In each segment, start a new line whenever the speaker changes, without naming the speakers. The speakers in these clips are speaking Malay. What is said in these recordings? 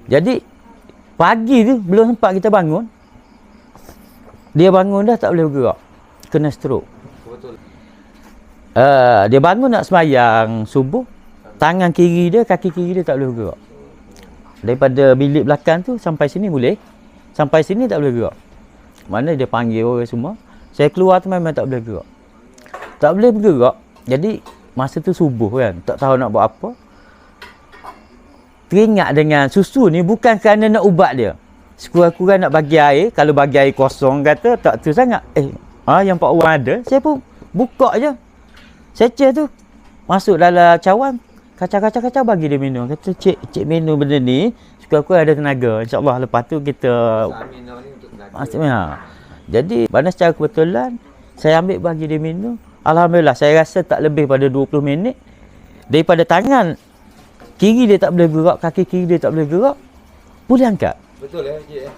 Jadi pagi tu belum sempat kita bangun, dia bangun dah tak boleh bergerak, kena stroke.
Betul.
Dia bangun nak sembahyang subuh, tangan kiri dia, kaki kiri dia tak boleh bergerak. Daripada bilik belakang tu sampai sini boleh, sampai sini tak boleh bergerak. Mana dia panggil orang semua, saya keluar tu memang tak boleh bergerak. Tak boleh bergerak. Jadi masa tu subuh kan, tak tahu nak buat apa. Teringat dengan susu ni bukan kerana nak ubat dia. Sekurang-kurang nak bagi air, kalau bagi air kosong kata tak tu sangat. Yang Pak Wan ada, saya pun buka je. Seceh tu masuk dalam cawan, kacau-kacau bagi dia minum. Kata cik minum benda ni, sekurang-kurang ada tenaga. InsyaAllah lepas tu kita Jadi mana secara kebetulan saya ambil bagi dia minum. Alhamdulillah saya rasa tak lebih pada 20 minit. Daripada tangan kiri dia tak boleh gerak, kaki kiri dia tak boleh gerak, boleh angkat.
Betul ya, Cik ya?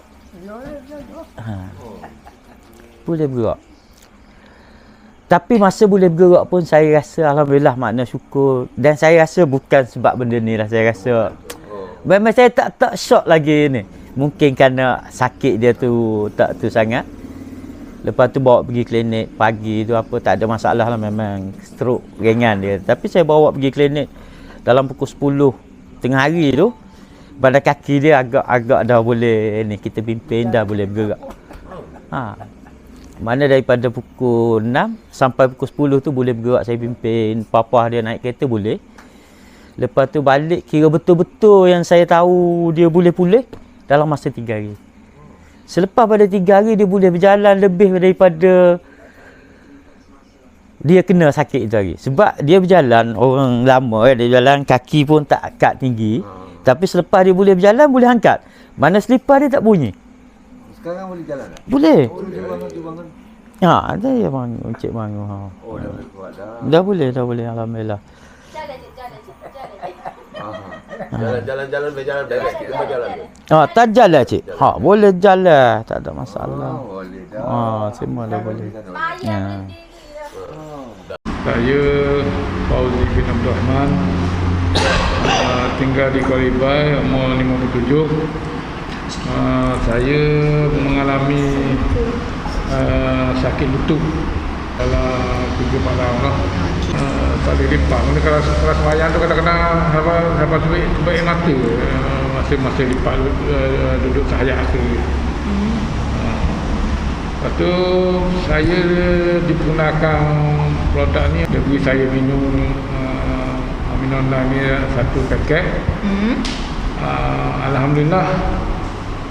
Boleh bergerak. Tapi masa boleh bergerak pun saya rasa alhamdulillah, makna syukur. Dan saya rasa bukan sebab benda ni lah, saya rasa memang saya tak shock lagi ni. Mungkin kerana sakit dia tu tak tu sangat. Lepas tu bawa pergi klinik pagi tu apa, tak ada masalah lah, memang stroke ringan dia. Tapi saya bawa pergi klinik dalam pukul 10 tengah hari tu, badan kaki dia agak dah boleh ni, kita pimpin dah boleh bergerak. Mana daripada pukul 6 sampai pukul 10 tu boleh bergerak, saya pimpin papa dia naik kereta boleh. Lepas tu balik, kira betul-betul yang saya tahu dia boleh pulih dalam masa 3 hari. Selepas pada 3 hari dia boleh berjalan lebih daripada dia kena sakit itu hari. Sebab dia berjalan, orang lama dia berjalan kaki pun tak angkat tinggi. Tapi selepas dia boleh berjalan, boleh angkat. Mana selipar dia tak bunyi.
Sekarang boleh jalan tak?
Boleh.
Dia bangun.
Ada ya bangun, cik bangun.
Dah boleh kuat dah.
Dah boleh alhamdulillah.
Jalan berjalan direct. Kita berjalan.
Tak jalan cik. Boleh jalan, tak ada masalah.
Boleh dah.
Semua dah boleh.
Saya Fauzi bin Abdul Rahman, tinggal di Kuala Ibai, umur 57. Saya mengalami sakit lutut dalam 3-4 tahun lah. Tak boleh lipat. Kalau sembahyang tu kena apa sebaik mata masa lipat duduk sehayat akhir. Lepas tu saya dipergunakan produk ni, dia beri saya minum Aminona ni 1 paket. Alhamdulillah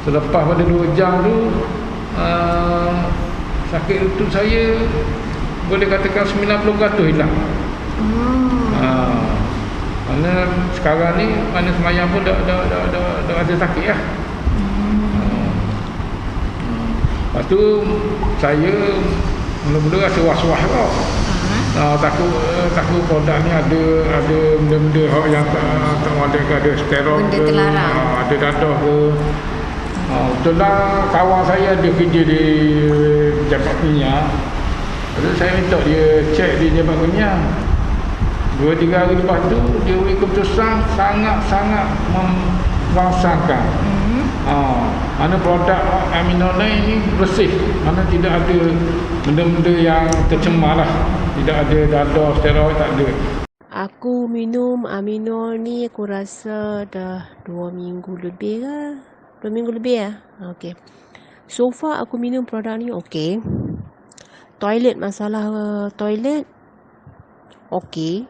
selepas pada 2 jam tu sakit lutut saya boleh katakan 90% hilang. Mana sekarang ni mana semayang pun dah ada sakit lah. Lepas tu saya mula-mula rasa was-was tau. Takut produk ni ada benda-benda yang tak ada ke, ada steroid ke, ada dadah ke. Betul lah, kawan saya ada kerja di Jabat Minyak. Lepas tu saya minta dia cek di Jabat Minyak. 2-3 hari lepas tu dia beri keputusan sangat-sangat merangsangkan. Mana produk Aminona ini bersih, mana tidak ada benda-benda yang tercemar lah, tidak ada dadah, steroid, tak ada.
Aku minum Aminol ni aku rasa dah 2 minggu lebih ke? 2 minggu lebih lah. Okay. So far aku minum produk ni okay. Toilet, masalah toilet okay.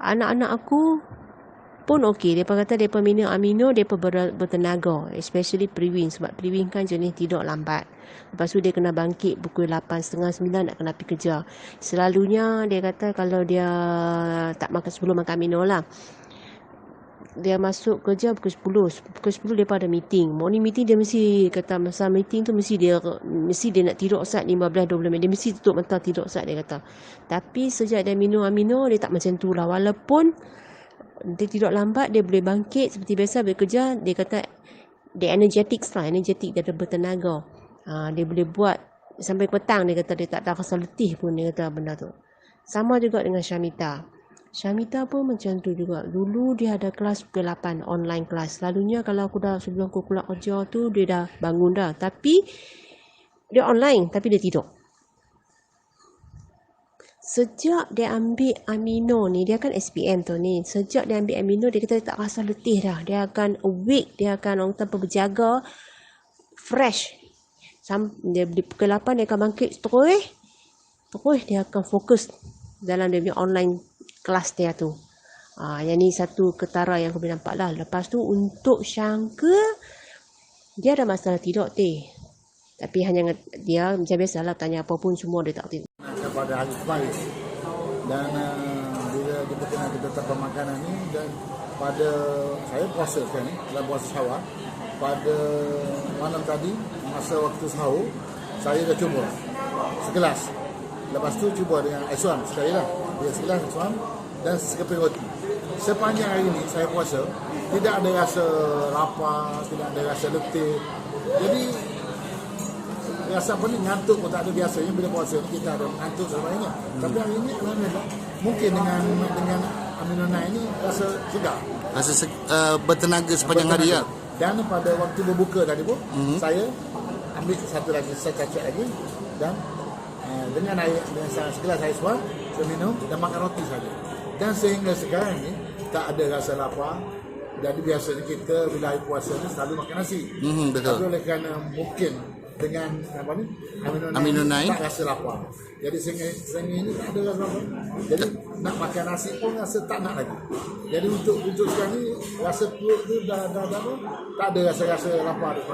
Anak-anak aku pun okey. Mereka kata mereka minum amino, mereka bertenaga. Especially Priwin. Sebab Priwin kan jenis tidur lambat. Lepas tu dia kena bangkit pukul 8:30, 9 nak kena pergi kerja. Selalunya dia kata kalau dia tak makan, sebelum makan amino lah, dia masuk kerja pukul 10. Pukul 10 dia ada meeting. Morning meeting dia mesti kata masa meeting tu mesti dia nak tidur saat 15-20 minit. Dia mesti tutup mata tidur saat dia kata. Tapi sejak dia minum amino dia tak macam tu lah. Walaupun dia tidur lambat, dia boleh bangkit seperti biasa bekerja. Dia kata dia energetic lah, energetic, dia ada bertenaga. Dia boleh buat sampai petang. Dia kata dia tak ada rasa letih pun, dia kata benda tu. Sama juga dengan Syamita. Syamita pun macam tu juga. Dulu dia ada kelas pukul 8 online kelas. Selalunya kalau aku dah sebelum aku keluar kerja tu dia dah bangun dah. Tapi dia online tapi dia tidur. Sejak dia ambil amino ni, dia kan SPM tu ni. Sejak dia ambil amino, dia kata dia tak rasa letih dah. Dia akan awake, dia akan orang tanpa berjaga, fresh. Dia di pukul 8 dia akan bangkit terus dia akan fokus dalam dia punya online kelas dia tu. Yang ni satu ketara yang aku boleh nampak lah. Lepas tu untuk Syangka, dia ada masalah tidur teh. Tapi hanya dia macam biasalah, tanya apa pun semua dia tak tidur.
Pada hari kemarin dan bila diperkenalkan tentang pemakanan ni, dan pada saya puasa sekarang ni dalam puasa Syawal, pada malam tadi masa waktu sahur saya dah cuba segelas, lepas tu cuba dengan Aiswan sekali lah, dia segelas Aiswan dan sekeping roti. Sepanjang hari ni saya puasa tidak ada rasa lapar, tidak ada rasa letih, jadi rasa apa ni, ngantuk pun tak ada. Biasanya bila puasa ni kita ada ngantuk sebagainya. Tapi hari ni alhamdulillah mungkin dengan amino-9 ni rasa segar.
Rasa bertenaga sepanjang hari ya.
Dan pada waktu berbuka tadi pun saya ambil satu lagi secacak lagi dan dengan air, dengan segelas air suam saya minum dan makan roti saja. Dan sehingga sekarang ni tak ada rasa lapar. Jadi biasanya kita bila hari puasa ni selalu makan nasi.
Betul.
Tapi oleh kerana mungkin dengan apa ni
amino-9
tak rasa lapar. Jadi sehingga ini tak ada rasa lapar. Jadi nak makan nasi pun rasa tak nak lagi. Jadi untuk sekarang ni rasa perut tu dah tak ada rasa lapar tu.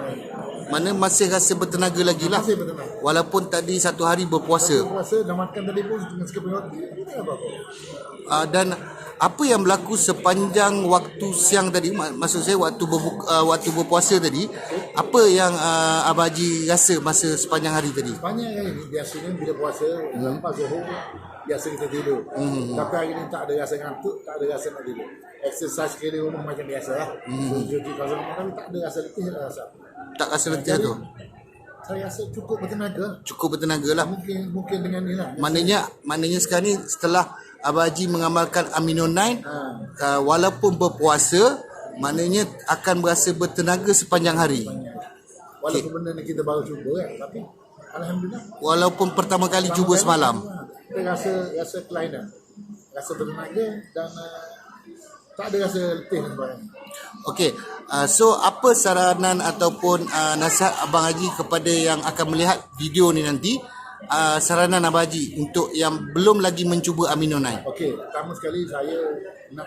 Mana masih rasa bertenaga lagi lah.
Masih bertenaga.
Walaupun tadi satu hari berpuasa.
Puasa dah makan tadi pun dengan sekeping roti. Tak apa-apa.
Dan apa yang berlaku sepanjang waktu siang tadi, maksud saya waktu berpuasa tadi, apa yang Abang Haji rasa masa sepanjang hari tadi?
Sepanjang hari ni biasanya bila puasa lepas zuhur biasa kita tidur. Tapi hari ni tak ada rasa ngantuk, tak ada rasa nak tidur. Exercise kira rumah macam biasa lah. Cuci kawasan rumah tapi tak ada rasa letih, tak rasa.
Tak rasa letih tu?
Saya rasa cukup bertenaga.
Cukup bertenaga lah.
Mungkin dengan ni lah.
Maknanya sekarang ni setelah Abang Haji mengamalkan amino-9, walaupun berpuasa, maknanya akan berasa bertenaga sepanjang hari.
Walaupun benda ni kita baru cuba kan, tapi alhamdulillah.
Walaupun pertama kali cuba semalam.
Kita rasa kelainan, rasa bertenaga dan tak ada rasa letih dan sebagainya.
Okey, so apa saranan ataupun nasihat Abang Haji kepada yang akan melihat video ni nanti? Saranan Abang Haji untuk yang belum lagi mencuba amino-9.
Okey, pertama sekali saya nak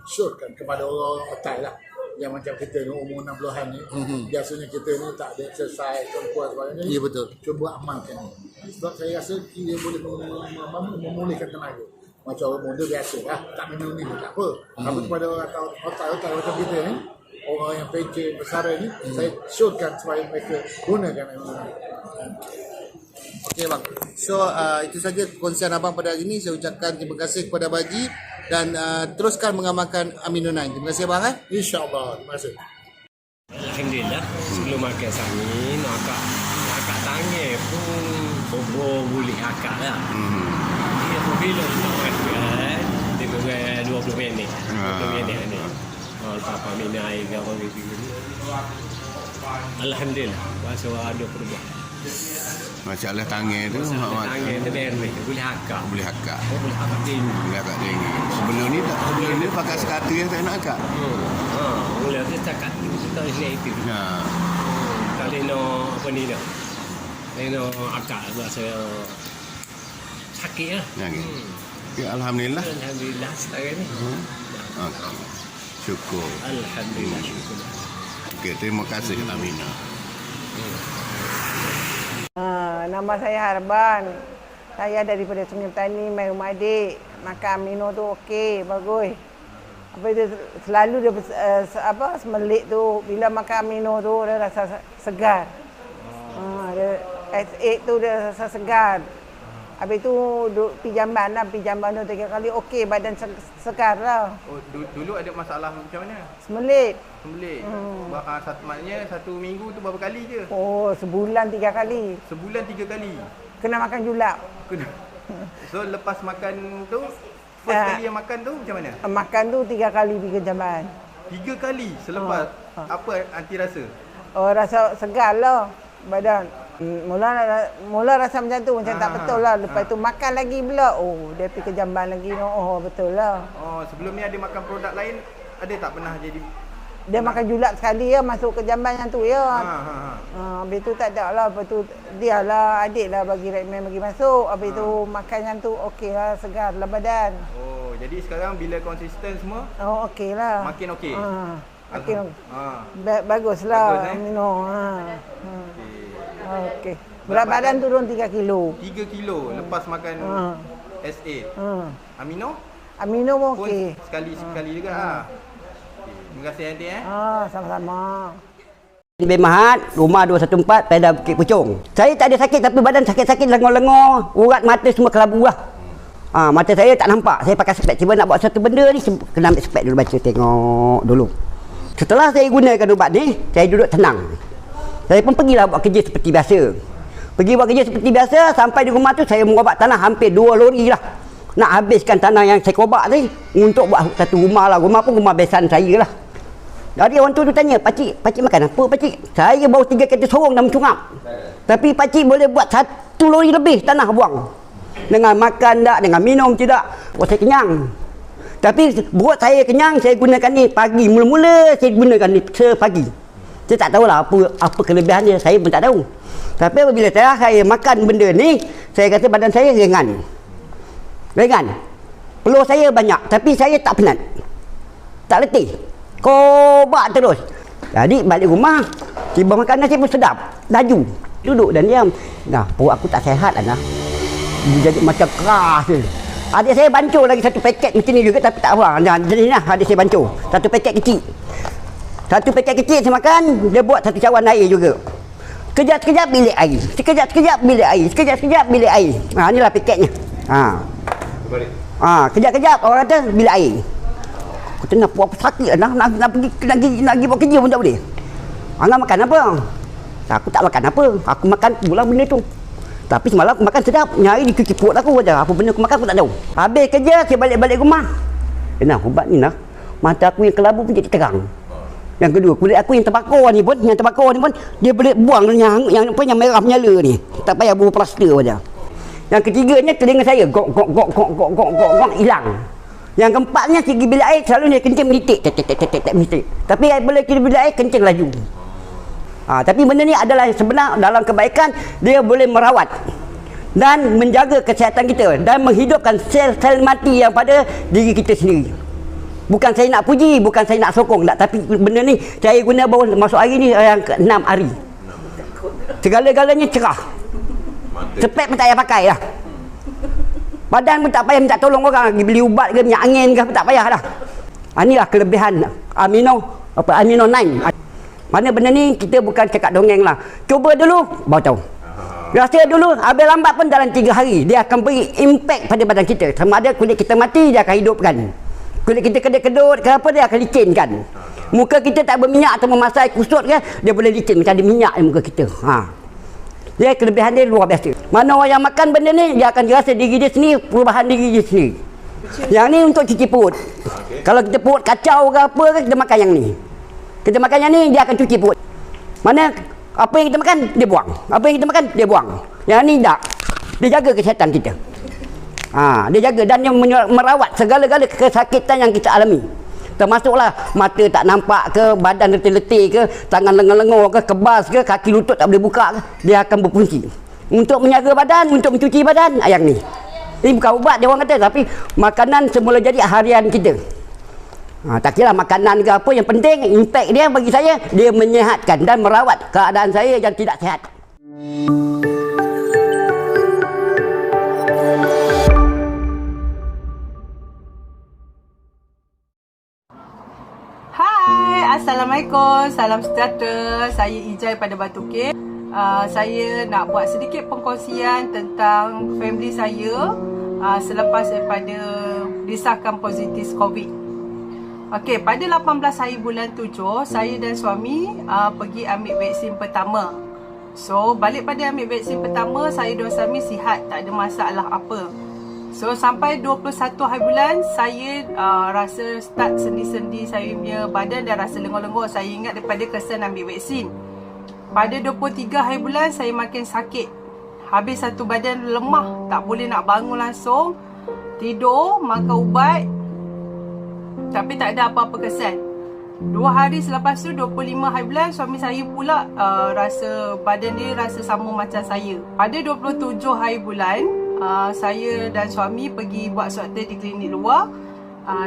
syorkan kepada orang-orang otak lah, yang macam kita ni umur 60-an ni, biasanya kita ni tak ada exercise, perempuan sebagainya.
Ya, betul.
Cuba amalkan ni. Sebab saya rasa dia boleh memulihkan tenaga. Macam orang muda biasa lah, tak minum ni tak apa. Tapi kepada orang otak macam kita ni, orang yang pencet bersara ni, saya syorkan supaya mereka gunakan amino-9.
Okey bang. So itu saja perkongsian abang pada hari ini. Saya ucapkan terima kasih kepada Abang Haji dan teruskan mengamalkan amino-9. Terima kasih bang.
InsyaAllah. Terima kasih.
Alhamdulillah, sebelum makan sangin, akak tangan pun bobo boleh akak lah. Dia pun bila tak makan, dia kurang 20 minit. 20 minit ni. Lepas minum air ke apa gitu. Alhamdulillah, rasa ada perubahan.
Masalah tangan tu,
Tangan tu beres, boleh akak.
boleh akak.
Boleh akak tinggi.
Boleh akak tinggi. Sebelum ni pakai sekatu yang tak nak akak.
Mula tu cakap kita lihat itu. Kalau nak apa ni dah. Nak akak rasa sakit lah.
Ya, Alhamdulillah.
Alhamdulillah sekarang ni.
Okey. Syukur.
Alhamdulillah syukur.
Okey, terima kasih Amina.
Nama saya Harban. Saya daripada Sungai Petani, mai rumah adik. Makan amino tu okey, bagus. Apa itu selalu dia semelik tu bila makan amino tu dia rasa segar. Dia S8 tu dia rasa segar. Habis tu pergi jamban tu 3 kali okey, badan segar lah.
Oh, dulu ada masalah macam mana?
Semelik.
Maknanya satu minggu tu berapa kali je?
Oh, sebulan 3 kali.
Sebulan 3 kali.
Kena makan julap.
So lepas makan tu First kali yang makan tu macam mana?
Makan tu 3 kali pergi ke jamban.
3 kali selepas apa anti rasa?
Oh, rasa segar lah badan. Mula rasa macam tu, macam tak betul lah. Lepas tu makan lagi pula. Oh, dia pergi ke jamban lagi. Oh, betul lah.
Oh, sebelum ni ada makan produk lain, ada tak pernah jadi?
Dia makan julap sekali ya, masuk ke jamban yang tu ya. Habis tu tak ada lah. Lepas tu dia lah, adik lah bagi recommend bagi masuk. Habis tu makan yang tu okey lah, segar lah badan.
Oh, jadi sekarang bila konsisten semua?
Oh, okey lah.
Makin okey?
Okey. Baguslah minum. Okey. Berat badan turun 3 kilo.
3 kilo lepas makan SA. Amino?
Amino pun okey.
Sekali juga Terima kasih Aunty
sama-sama.
Lebih Mahat, rumah 214, Pedas Bukit Puchong. Saya tak ada sakit tapi badan sakit-sakit lengur-lengur, urat mata semua kelabu lah. Mata saya tak nampak. Saya pakai spek. Cuba nak buat satu benda ni, kena ambil spek dulu baca, tengok dulu. Setelah saya gunakan ubat ni, saya duduk tenang. Saya pun pergilah buat kerja seperti biasa. Pergi buat kerja seperti biasa, sampai di rumah tu saya merobak tanah hampir 2 lori lah. Nak habiskan tanah yang saya kobak ni untuk buat satu rumah lah. Rumah pun rumah besan saya lah. Jadi orang tu tanya, pakcik makan apa pakcik? Saya bawa 3 kereta sorong dah mencungap. Tapi pakcik boleh buat 1 lori lebih tanah buang. Dengan makan tak, dengan minum tidak. Buat saya kenyang. Tapi buat saya kenyang, saya gunakan ni pagi. Mula-mula saya gunakan ni sepagi. Saya tak tahulah apa kelebihan dia, saya pun tak tahu. Tapi apabila saya makan benda ni, saya kata badan saya ringan. Peluh saya banyak, tapi saya tak penat. Tak letih. Kobak terus. Jadi balik rumah, tiba makan nasi pun sedap. Laju. Duduk dan diam. Nah, perut aku tak sihat lah. Jadi macam keras je. Adik saya bancuh lagi 1 paket macam ni juga, tapi tak apa. Jadi lah, adik saya bancuh. 1 paket kecil. 1 paket kecil saya makan, dia buat 1 cawan air juga. Sekejap-sekejap bilik air. Sekejap-sekejap bilik air. Sekejap-sekejap bilik air. Inilah paketnya. Kejap-kejap orang kata bilik air. Aku kata nak buat apa sakit lah. Nak pergi buat kerja pun tak boleh. Nak makan apa? Aku tak makan apa. Aku makan pula benda tu. Tapi semalam aku makan sedap. Nyari di cuci perut aku aja. Apa benda aku makan aku tak tahu. Habis kerja saya balik rumah. Ubat ni lah. Mata aku yang kelabu pun jadi terang. Yang kedua, kulit aku yang terbakar ni pun, dia boleh buang yang merah menyala ni. Tak payah buang plaster aja. Yang ketiganya telinga saya gok hilang. Yang keempatnya segi bilik air selalu dia kencing menitik. Tapi boleh kira bilik air kencing laju. Tapi benda ni adalah sebenar dalam kebaikan, dia boleh merawat dan menjaga kesihatan kita dan menghidupkan sel-sel mati yang pada diri kita sendiri. Bukan saya nak puji, bukan saya nak sokong tak, tapi benda ni saya guna baru masuk hari ni yang ke-6 hari. Segala-galanya cerah. Spek pun tak payah pakai lah. Badan pun tak payah minta tolong orang pergi beli ubat ke minyak angin ke, tak payah dah. Inilah kelebihan Amino 9. Mana benda ni kita bukan cakap dongeng lah. Cuba dulu baru tahu. Rasa dulu, habis lambat pun dalam 3 hari dia akan beri impact pada badan kita. Sama ada kulit kita mati, dia akan hidupkan. Kulit kita kedut-kedut ke apa, dia akan licinkan. Muka kita tak berminyak atau memasai kusut ke, dia boleh licin macam ada minyak di muka kita. Dia kelebihan dia luar biasa. Mana orang yang makan benda ni, dia akan rasa diri dia sendiri, perubahan diri dia sendiri. Yang ni untuk cuci perut. Kalau kita perut kacau ke apa ke, kita makan yang ni. Kita makan yang ni, dia akan cuci perut. Mana apa yang kita makan, dia buang. Apa yang kita makan, dia buang. Yang ni tak. Dia jaga kesihatan kita. Dia jaga dan dia merawat segala-gala kesakitan yang kita alami. Termasuklah mata tak nampak ke, badan letih-letih ke, tangan lengur-lengur ke, kebas ke, kaki lutut tak boleh buka ke, dia akan berfungsi untuk menjaga badan, untuk mencuci badan. Yang ni ini bukan ubat dia orang kata, tapi makanan semula jadi harian kita. Tak kira makanan ke apa, yang penting impact dia bagi saya, dia menyihatkan dan merawat keadaan saya yang tidak sihat.
Assalamualaikum, salam sejahtera. Saya Ijai pada Batu Kek. Saya nak buat sedikit perkongsian tentang family saya selepas daripada disahkan positif COVID. Okey, pada 18 hari bulan 7, saya dan suami pergi ambil vaksin pertama. So, balik pada ambil vaksin pertama, saya dan suami sihat, tak ada masalah apa. So sampai 21 hari bulan saya rasa start sendi-sendi saya punya badan dah rasa lengur-lengur. Saya ingat daripada kesan ambil vaksin. Pada 23 hari bulan saya makin sakit. Habis satu badan lemah, tak boleh nak bangun langsung. Tidur, makan ubat. Tapi tak ada apa-apa kesan. 2 hari selepas tu 25 hari bulan suami saya pula rasa badan dia rasa sama macam saya. Pada 27 hari bulan saya dan suami pergi buat swab test di klinik luar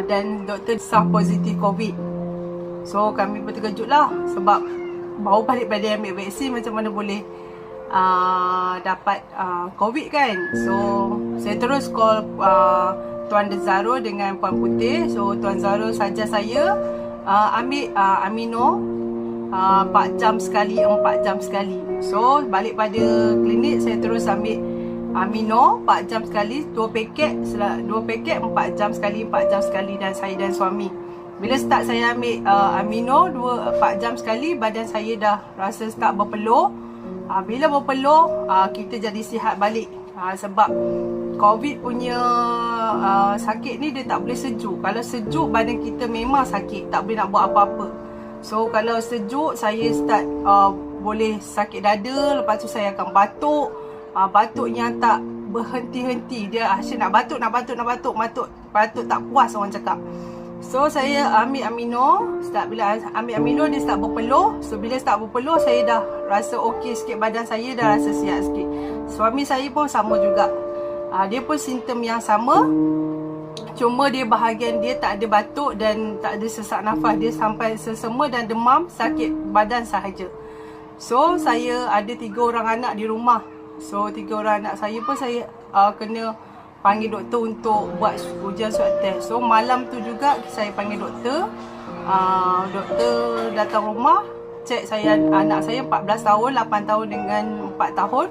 dan doktor sah positif COVID. So kami pun terkejut lah sebab baru balik-balik ambil vaksin, macam mana boleh dapat COVID kan. So saya terus call Tuan Dezaro dengan Puan Putih. So Tuan Zaro saja saya ambil amino 4 jam sekali, 4 jam sekali. So balik pada klinik saya terus ambil amino 4 jam sekali, 2 paket 4 jam sekali, 4 jam sekali, dan saya dan suami. Bila start saya ambil amino 4 jam sekali, badan saya dah rasa start berpeluh. Bila berpeluh kita jadi sihat balik. Sebab COVID punya sakit ni dia tak boleh sejuk. Kalau sejuk badan kita memang sakit, tak boleh nak buat apa-apa. So kalau sejuk saya start boleh sakit dada, lepas tu saya akan batuk. Batuk yang tak berhenti-henti. Dia asyik nak batuk, batuk tak puas orang cakap. So saya ambil amino, bila ambil amino dia start berpeluh. So bila start berpeluh saya dah rasa okey sikit, badan saya dah rasa sihat sikit. Suami saya pun sama juga. Dia pun simptom yang sama. Cuma dia bahagian dia tak ada batuk dan tak ada sesak nafas. Dia sampai sesema dan demam, sakit badan sahaja. So saya ada 3 orang anak di rumah. So 3 orang anak saya pun saya kena panggil doktor untuk buat ujian swab test. So malam tu juga saya panggil doktor. Doktor datang rumah, cek saya, anak saya 14 tahun, 8 tahun dengan 4 tahun.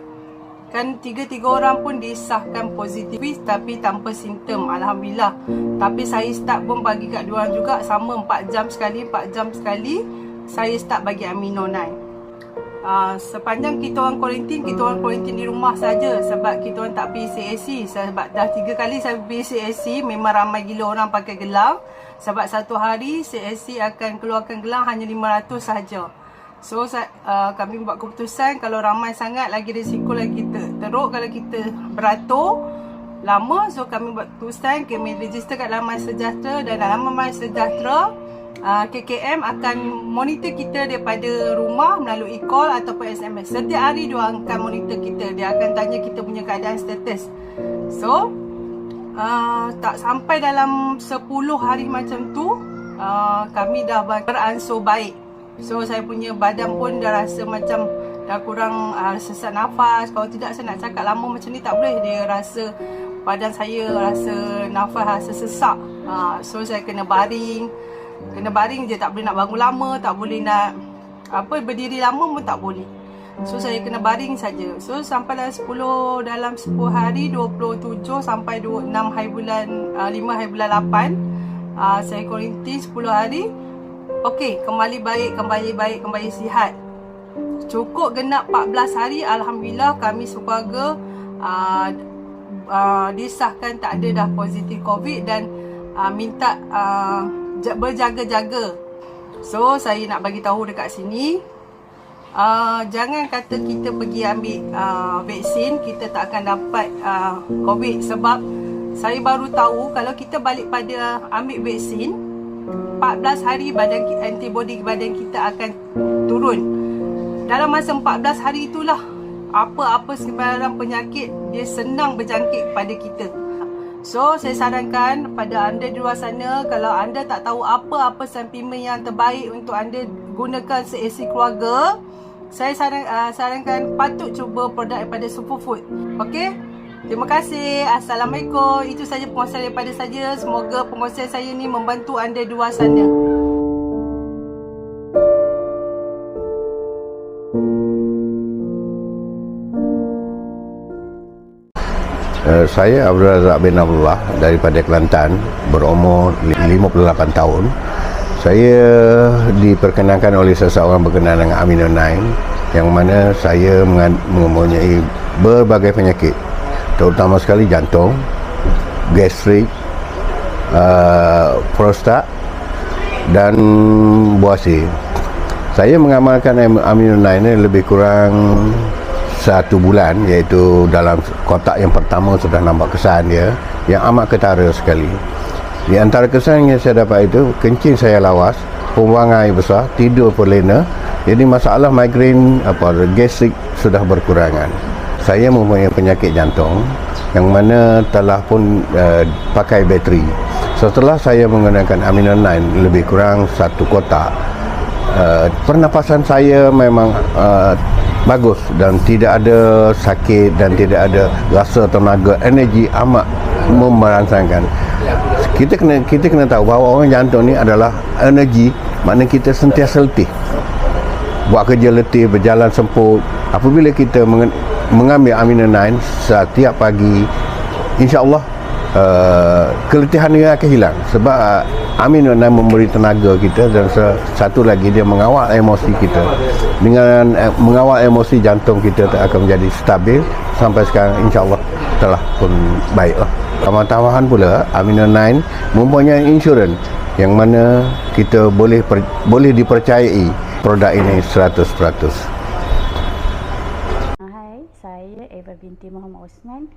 Kan 3 orang pun disahkan positif tapi tanpa simptom, alhamdulillah. Tapi saya start pun bagi kat diorang juga sama 4 jam sekali saya start bagi amino 9. Sepanjang kita orang kuarantin di rumah saja sebab kita orang tak pergi CAC. Sebab dah 3 kali saya pergi CAC, memang ramai gila orang pakai gelang. Sebab satu hari CAC akan keluarkan gelang hanya 500 sahaja. So kami buat keputusan kalau ramai sangat lagi risiko lagi teruk kalau kita beratur lama. So kami buat keputusan kami register kat laman Sejahtera, dan dalam laman Sejahtera KKM akan monitor kita daripada rumah melalui call ataupun SMS. Setiap hari dia akan monitor kita, dia akan tanya kita punya keadaan status. So tak sampai dalam 10 hari macam tu kami dah beransur baik. So saya punya badan pun dah rasa macam dah kurang sesak nafas. Kalau tidak saya nak cakap lama macam ni tak boleh. Dia rasa badan saya rasa nafas rasa sesak. So saya kena baring je, tak boleh nak bangun lama, tak boleh nak berdiri lama pun tak boleh. So saya kena baring saja. So sampai dalam 10 hari 27 sampai 6 hari bulan 5 hari bulan 8 saya kuarantin 10 hari. Okey, kembali baik, sihat. Cukup genap 14 hari, alhamdulillah kami sekeluarga disahkan tak ada dah positif COVID dan minta berjaga-jaga. So saya nak bagi tahu dekat sini, jangan kata kita pergi ambil vaksin kita tak akan dapat COVID. Sebab saya baru tahu kalau kita balik pada ambil vaksin 14 hari antibody badan kita akan turun. Dalam masa 14 hari itulah apa-apa sebarang penyakit dia senang berjangkit pada kita. So saya sarankan pada anda di luar sana, kalau anda tak tahu apa-apa suplemen yang terbaik untuk anda gunakan seisi keluarga, saya sarankan patut cuba produk daripada Superfood. Okey? Terima kasih. Assalamualaikum. Itu saja perkongsian daripada saya. Semoga perkongsian saya ni membantu anda di luar sana.
Saya Abdul Razak bin Abdullah daripada Kelantan, berumur 58 tahun. Saya diperkenalkan oleh seseorang berkenaan dengan amino 9, yang mana saya mempunyai berbagai penyakit, terutama sekali jantung, gastrik, prostat dan buasi. Saya mengamalkan Amino 9 ini lebih kurang 1 bulan, iaitu dalam kotak yang pertama sudah nampak kesan dia yang amat ketara sekali. Di antara kesan yang saya dapat itu, kencing saya lawas, pembuangan air besar, tidur berlena. Jadi masalah migrain gastrik sudah berkurangan. Saya mempunyai penyakit jantung yang mana telah pun pakai bateri. Setelah saya menggunakan Amino 9 lebih kurang 1 kotak, pernafasan saya memang bagus dan tidak ada sakit dan tidak ada rasa tenaga, energi amat merangsangkan. Kita kena tahu bahawa orang jantung ni adalah energi, maknanya kita sentiasa letih, buat kerja letih, berjalan semput. Apabila kita mengambil Amino 9 setiap pagi, insya-Allah keletihan dia akan hilang, sebab Amino 9 memberi tenaga kita, dan satu lagi dia mengawal emosi kita. Dengan mengawal emosi, jantung kita akan menjadi stabil. Sampai sekarang insya-Allah telah pun baiklah. Tambahan pula, Amino 9 mempunyai insurans yang mana kita boleh dipercayai produk ini 100%.
Hai, saya Eva binti Muhammad Osman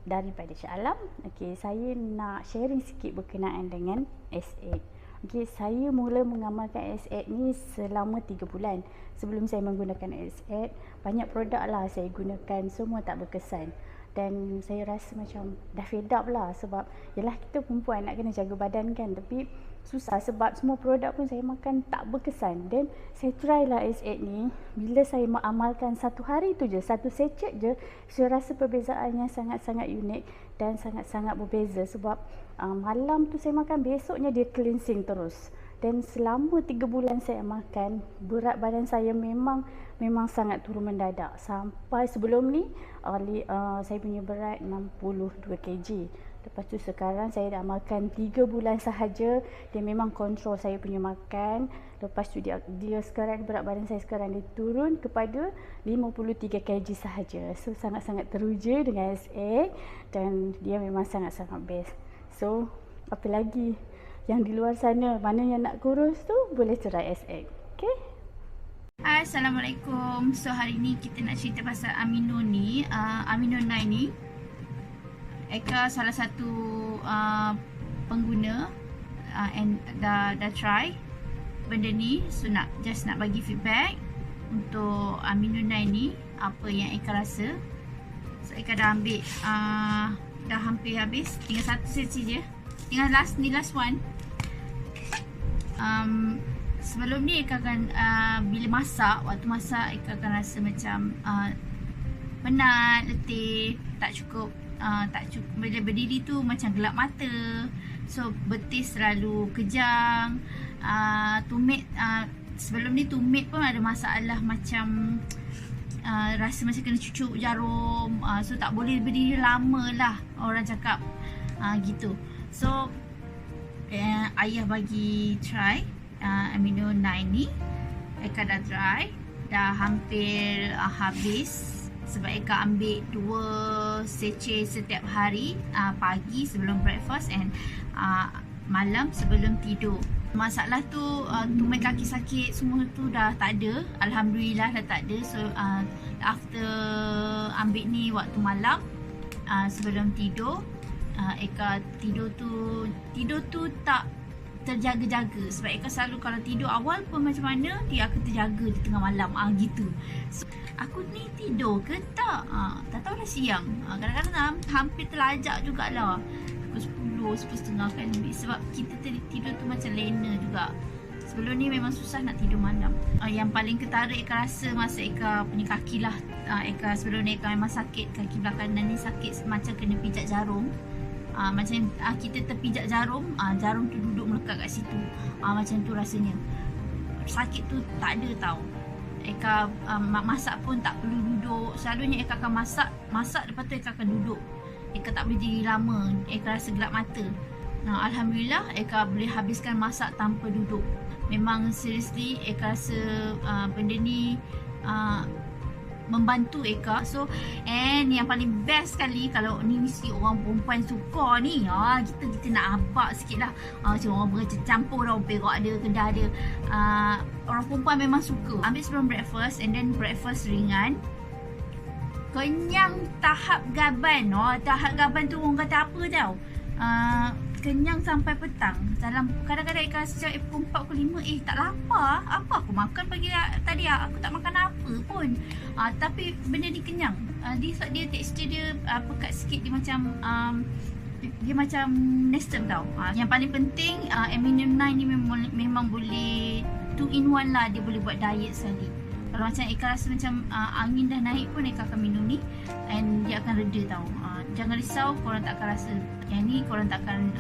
daripada Shah Alam. Okey, saya nak sharing sikit berkenaan dengan S8. Okey, saya mula mengamalkan S8 ni selama 3 bulan. Sebelum saya menggunakan S8, banyak produk lah saya gunakan, semua tak berkesan. Dan saya rasa macam dah fed up lah, sebab yelah kita perempuan nak kena jaga badan kan, tapi susah sebab semua produk pun saya makan tak berkesan. Dan saya try lah S8 ni. Bila saya mengamalkan 1 hari tu je, 1 sachet je, saya rasa perbezaannya sangat-sangat unik dan sangat-sangat berbeza. Sebab malam tu saya makan, besoknya dia cleansing terus. Dan selama 3 bulan saya makan, berat badan saya memang sangat turun mendadak. Sampai sebelum ni saya punya berat 62 kg. Lepas tu sekarang saya dah makan 3 bulan sahaja, dia memang kontrol saya punya makan. Lepas tu dia sekarang, berat badan saya sekarang dia turun kepada 53 kg sahaja. So sangat-sangat teruja dengan S8 dan dia memang sangat-sangat best. So apa lagi yang di luar sana, mana yang nak kurus tu boleh try S8. Okay?
Assalamualaikum. So hari ni kita nak cerita pasal Amino ni, Amino 9 ni. Eka salah satu pengguna and dah try benda ni. So nak bagi feedback untuk Amino 9 ni, apa yang Eka rasa. So Eka dah ambil dah hampir habis, tinggal 1 sesi je. Tinggal last one. Sebelum ni Eka akan bila masak, waktu masak Eka akan rasa macam penat, letih, tak cukup. Bila berdiri tu macam gelap mata. So betis selalu kejang. Tumit, sebelum ni tumit pun ada masalah macam rasa macam kena cucuk jarum. So tak boleh berdiri lama lah, orang cakap gitu. So ayah bagi try Amino 9 ni. Eka dah try, dah hampir habis. Sebab Eka ambil 2 sachet setiap hari, pagi sebelum breakfast and malam sebelum tidur. Masalah tu tumit kaki sakit semua tu dah tak ada. Alhamdulillah dah tak ada. So after ambil ni waktu malam, sebelum tidur, Eka tidur tu tak terjaga-jaga. Sebab Eka selalu kalau tidur awal pun macam mana, dia akan terjaga di tengah malam gitu. So, aku ni tidur ke tak? Tak tahu dah siang. Kadang-kadang hampir terlajak jugalah. Pukul 10, 10.30 kan. Sebab kita tidur tu macam lena juga. Sebelum ni memang susah nak tidur malam. Yang paling ketara Eka rasa masa Eka punya kaki lah. Eka sebelum ni Eka memang sakit. Kaki belah kanan ni sakit macam kena pijak jarum. Macam kita terpijak jarum, jarum tu duduk melekat kat situ. Macam tu rasanya. Sakit tu tak ada tau. Eka masak pun tak perlu duduk. Selalunya Eka akan masak lepas tu Eka akan duduk. Eka tak boleh diri lama. Eka rasa gelap mata. Alhamdulillah Eka boleh habiskan masak tanpa duduk. Memang seriously Eka rasa benda ni membantu Eka. So and yang paling best sekali, kalau ni mesti orang perempuan suka ni, kita nak abak sikit lah, macam orang bercampur, orang Perak ada, Kedah ada, orang perempuan memang suka. Ambil sebelum breakfast, and then breakfast ringan, kenyang tahap gaban. Tahap gaban tu orang kata apa tau, kenyang sampai petang. Dalam kadang-kadang Eka rasa pukul 4, pukul 5, tak lapar. Apa aku makan pagi tadi? Aku tak makan apa pun. Tapi benda ni kenyang. Dia tekstur dia pekat sikit, dia macam nestem tau. Yang paling penting, Amino 9 ni memang boleh 2 in 1 lah. Dia boleh buat diet sekali. Kalau macam Eka rasa macam angin dah naik pun, Eka akan minum ni and dia akan reda tau. Jangan risau, korang tak akan rasa yang ni, korang tak akan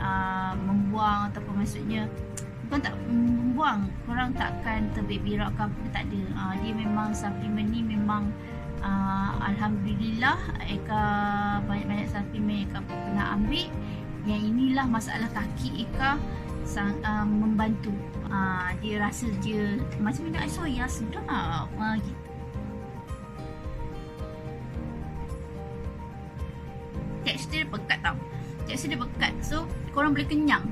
membuang, ataupun maksudnya bukan tak membuang, korang tak akan terberak ke apa, tak ada. Dia memang suplemen ni memang alhamdulillah Eka banyak-banyak suplemen Eka pernah ambil. Yang inilah masalah kaki Eka membantu. Dia rasa dia macam minum air soya, sedap gitu. Tekstur dia pekat tau. Tekstur dia pekat, so korang boleh kenyang.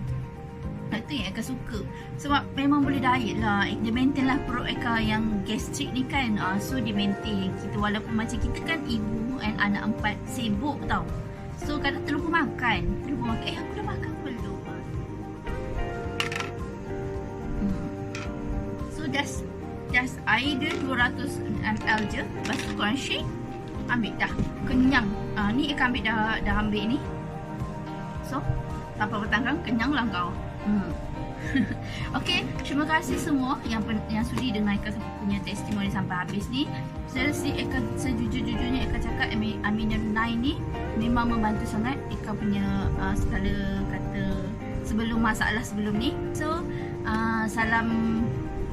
Itu yang Eka suka. Sebab memang boleh diet lah. Dia maintain lah perut Eka yang gastrik ni kan. So dia maintain kita, walaupun macam kita kan ibu and anak 4, sibuk tau. So kadang terlupa makan. Aku dah makan belum? So just air dia 200 ml je. Lepas tu korang shake, ambil dah. Kenyang. Ni Eka ambil dah ambil ni. So tanpa bertanggang, kenyang lah kau. Okay, terima kasih semua yang sudi dengar Eka punya testimoni sampai habis ni. Sejujur-jujurnya Eka cakap Amino 9 ni memang membantu sangat Eka punya segala kata sebelum masalah sebelum ni. So salam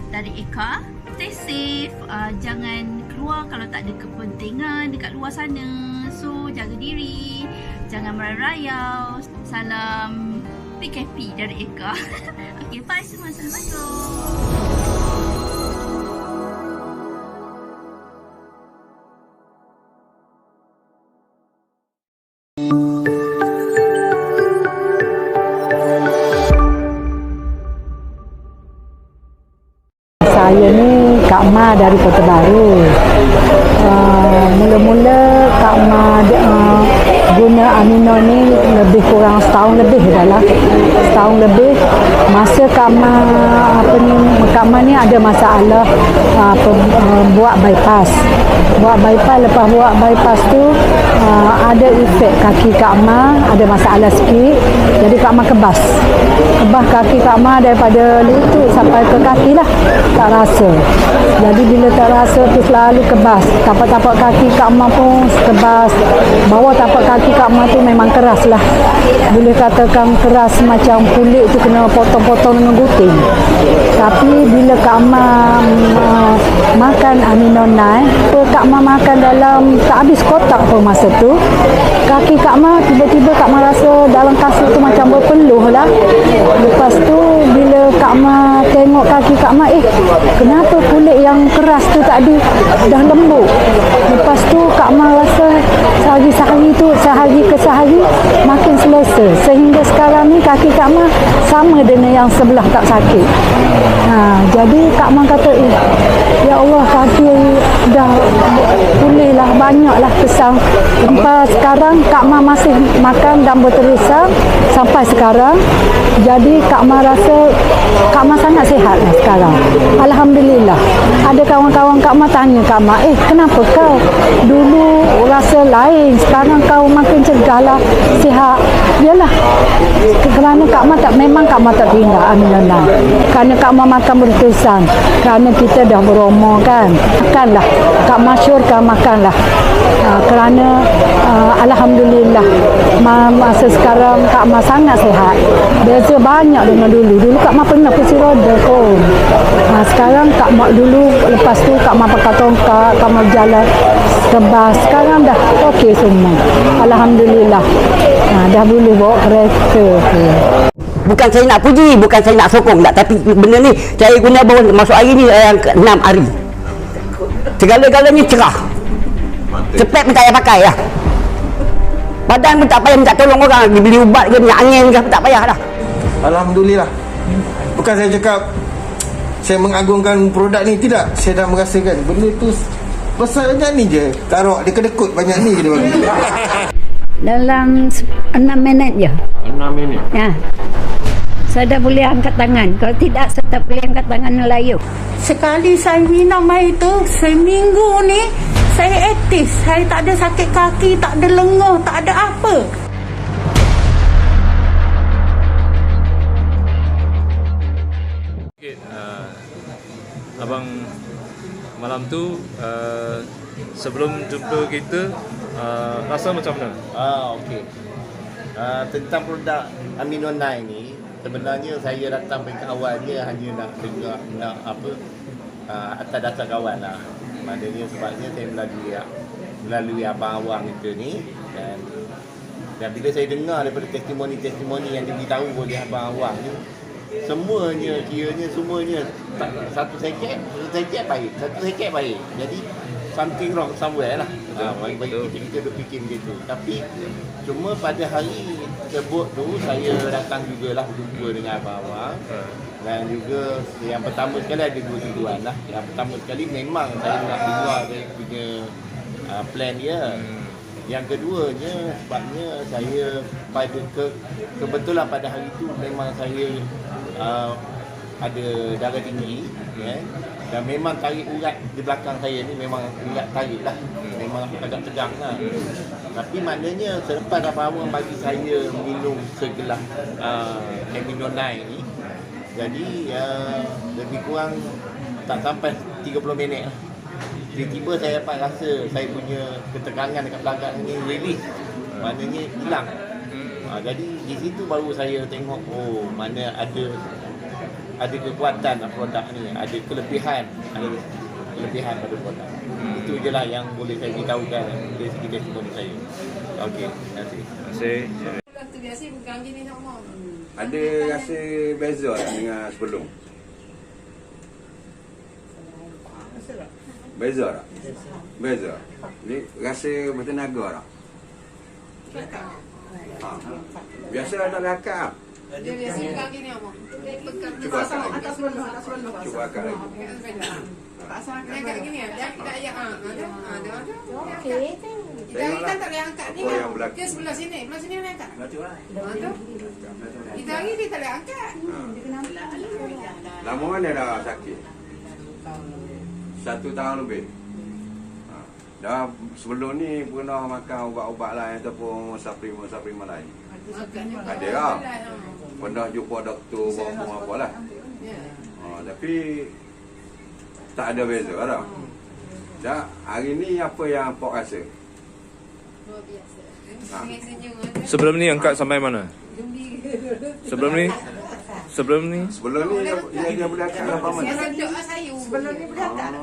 dari Eka, stay safe, jangan keluar kalau tak ada kepentingan dekat luar sana. So jaga diri, jangan merayau. Salam PKP dari Eka. Okay, bye semua. Assalamualaikum.
Saya ni Kak Ma dari Kota Baru. Mula-mula Kak Ma guna Amino ni lebih kurang setahun lebih dah lah. Setahun lebih. Masa Kak Ma ni ada masalah buat bypass. Lepas buat bypass tu ada efek kaki Kak Ma, ada masalah sikit. Jadi Kak Ma kebas kaki Kak Ma daripada lutut sampai ke kaki lah, tak rasa. Jadi bila tak rasa tu selalu kebas. Tapak-tapak kaki Kak Ma pun kebas. Bawah tapak kaki Kak Ma tu memang keras lah. Boleh katakan keras macam kulit tu kena potong-potong dengan gunting. Tapi bila Kak Ma makan Amino 9, Kak Ma makan dalam tak habis kotak pun masa tu, kaki Kak Ma tiba-tiba Kak Ma rasa dalam kasut tu macam berpeluh lah. Lepas tu bila Kak Ma tengok kaki Kak Ma, kenapa kulit yang keras tu tadi dah lembut. Lepas tu Kak Ma rasa sehari ke sehari makin selesa, sehingga sekarang ni kaki Kak Ma sama dengan yang sebelah tak sakit. Jadi Kak Ma kata, ya Allah, kaki dah pulih lah, banyak lah kesang. Sampai sekarang Kak Ma masih makan dan berterusan sampai sekarang. Jadi Kak Ma rasa Kak Ma sangat sihat lah sekarang. Alhamdulillah. Ada kawan-kawan Kak Ma tanya Kak Ma, kenapa kau dulu rasa lain, sekarang kau makin cegah lah, sihat? Yalah, kerana Kak Ma memang Kak Ma tak tinggal Amino 9. Kerana Kak Ma makan berterusan. Kerana kita dah berumur kan. Makanlah. Kak Ma syorkan makanlah. Kerana alhamdulillah masa sekarang Kak Ma sangat sihat. Beza banyak dengan dulu. Dulu Kak Ma pernah kursi roda pun. Sekarang Kak Ma dulu, lepas tu Kak Ma pakai tongkat, Kak Ma jalan kebas. Sekarang dah okey semua. Alhamdulillah. Dah boleh bawa kereta.
Bukan saya nak puji, bukan saya nak sokong tak, tapi benda ni saya guna baru masuk hari ni yang ke-6 hari. Segala-galanya cerah. Cepet pun tak payah pakai lah. Badan pun tak payah minta tolong orang. Dia beli ubat ke minyak angin ke tak payah dah.
Alhamdulillah. Bukan saya cakap saya mengagungkan produk ni, tidak. Saya dah merasakan benda tu besarnya ni je. Taruh dia kedekut banyak ni je dia bagi.
Dalam 6 minit je.
6 minit.
Ya. Saya dah boleh angkat tangan. Kalau tidak, saya tak boleh angkat tangan layu.
Sekali saya minum air tu, seminggu ni saya aktif. Saya tak ada sakit kaki, tak ada lenguh, tak ada apa.
Abang malam tu sebelum jumpa kita rasa macam mana?
Okey. Tentang produk Amino 9 ni, sebenarnya saya datang peringkat awalnya hanya nak dengar atas dasar kawan lah. Maknanya sebabnya saya melalui abang-abang kita ni, dan bila saya dengar daripada testimoni-testimoni yang diberitahu oleh abang-abang ni, semuanya satu seket baik. Jadi something wrong somewhere lah. Bagi kita berfikir begitu. Tapi cuma pada hari tersebut tu saya datang jugalah berjumpa dengan abang-abang. Dan juga yang pertama sekali ada dua tujuan lah. Yang pertama sekali memang saya nak dengar dia punya plan dia. Yang keduanya sebabnya saya kebetulan pada hari itu memang saya ada darah tinggi, dan memang tarik urat di belakang saya ni memang urat tarik lah, memang agak tegang lah. Tapi maknanya selepas abang-abang bagi saya minum segelas Amino 9 ni, jadi lebih kurang tak sampai 30 minit lah, tiba-tiba saya dapat rasa saya punya ketegangan dekat belakang ni release, maknanya hilang. Jadi di situ baru saya tengok, mana ada kekuatan produk ni, ada kelebihan pada produk. Itu je lah yang boleh saya beritahukan dari segi testimoni saya. Okey, terima kasih.
Ada rasa beza tak dengan sebelum? Beza tak? Beza. Ni rasa bertenaga tak? Biasa nak rakap.
Dia biasa pegang gini apa?
Cuba akak lagi.
Atas sebelah.
Cuba akak lagi.
Dia angkat gini ya. Dia tidak ayak. Ada.
Okey.
Kita tak boleh angkat ni.
Yang belakang.
Dia sebelah sini boleh angkat. Kita hari dia tak boleh angkat.
Lama mana dah sakit? 1 tahun lebih. Dah sebelum ni pernah makan ubat-ubat lain ataupun suplemen lain? Ada lah. Pernah jumpa doktor apa lah. Tapi tak ada beza lah. Dah hari ni apa yang Pok rasa?
Luar biasa.
Sebelum ni angkat sampai mana? Sebelum ni
dia boleh angkat berapa mana?
Sebelum ni boleh angkat.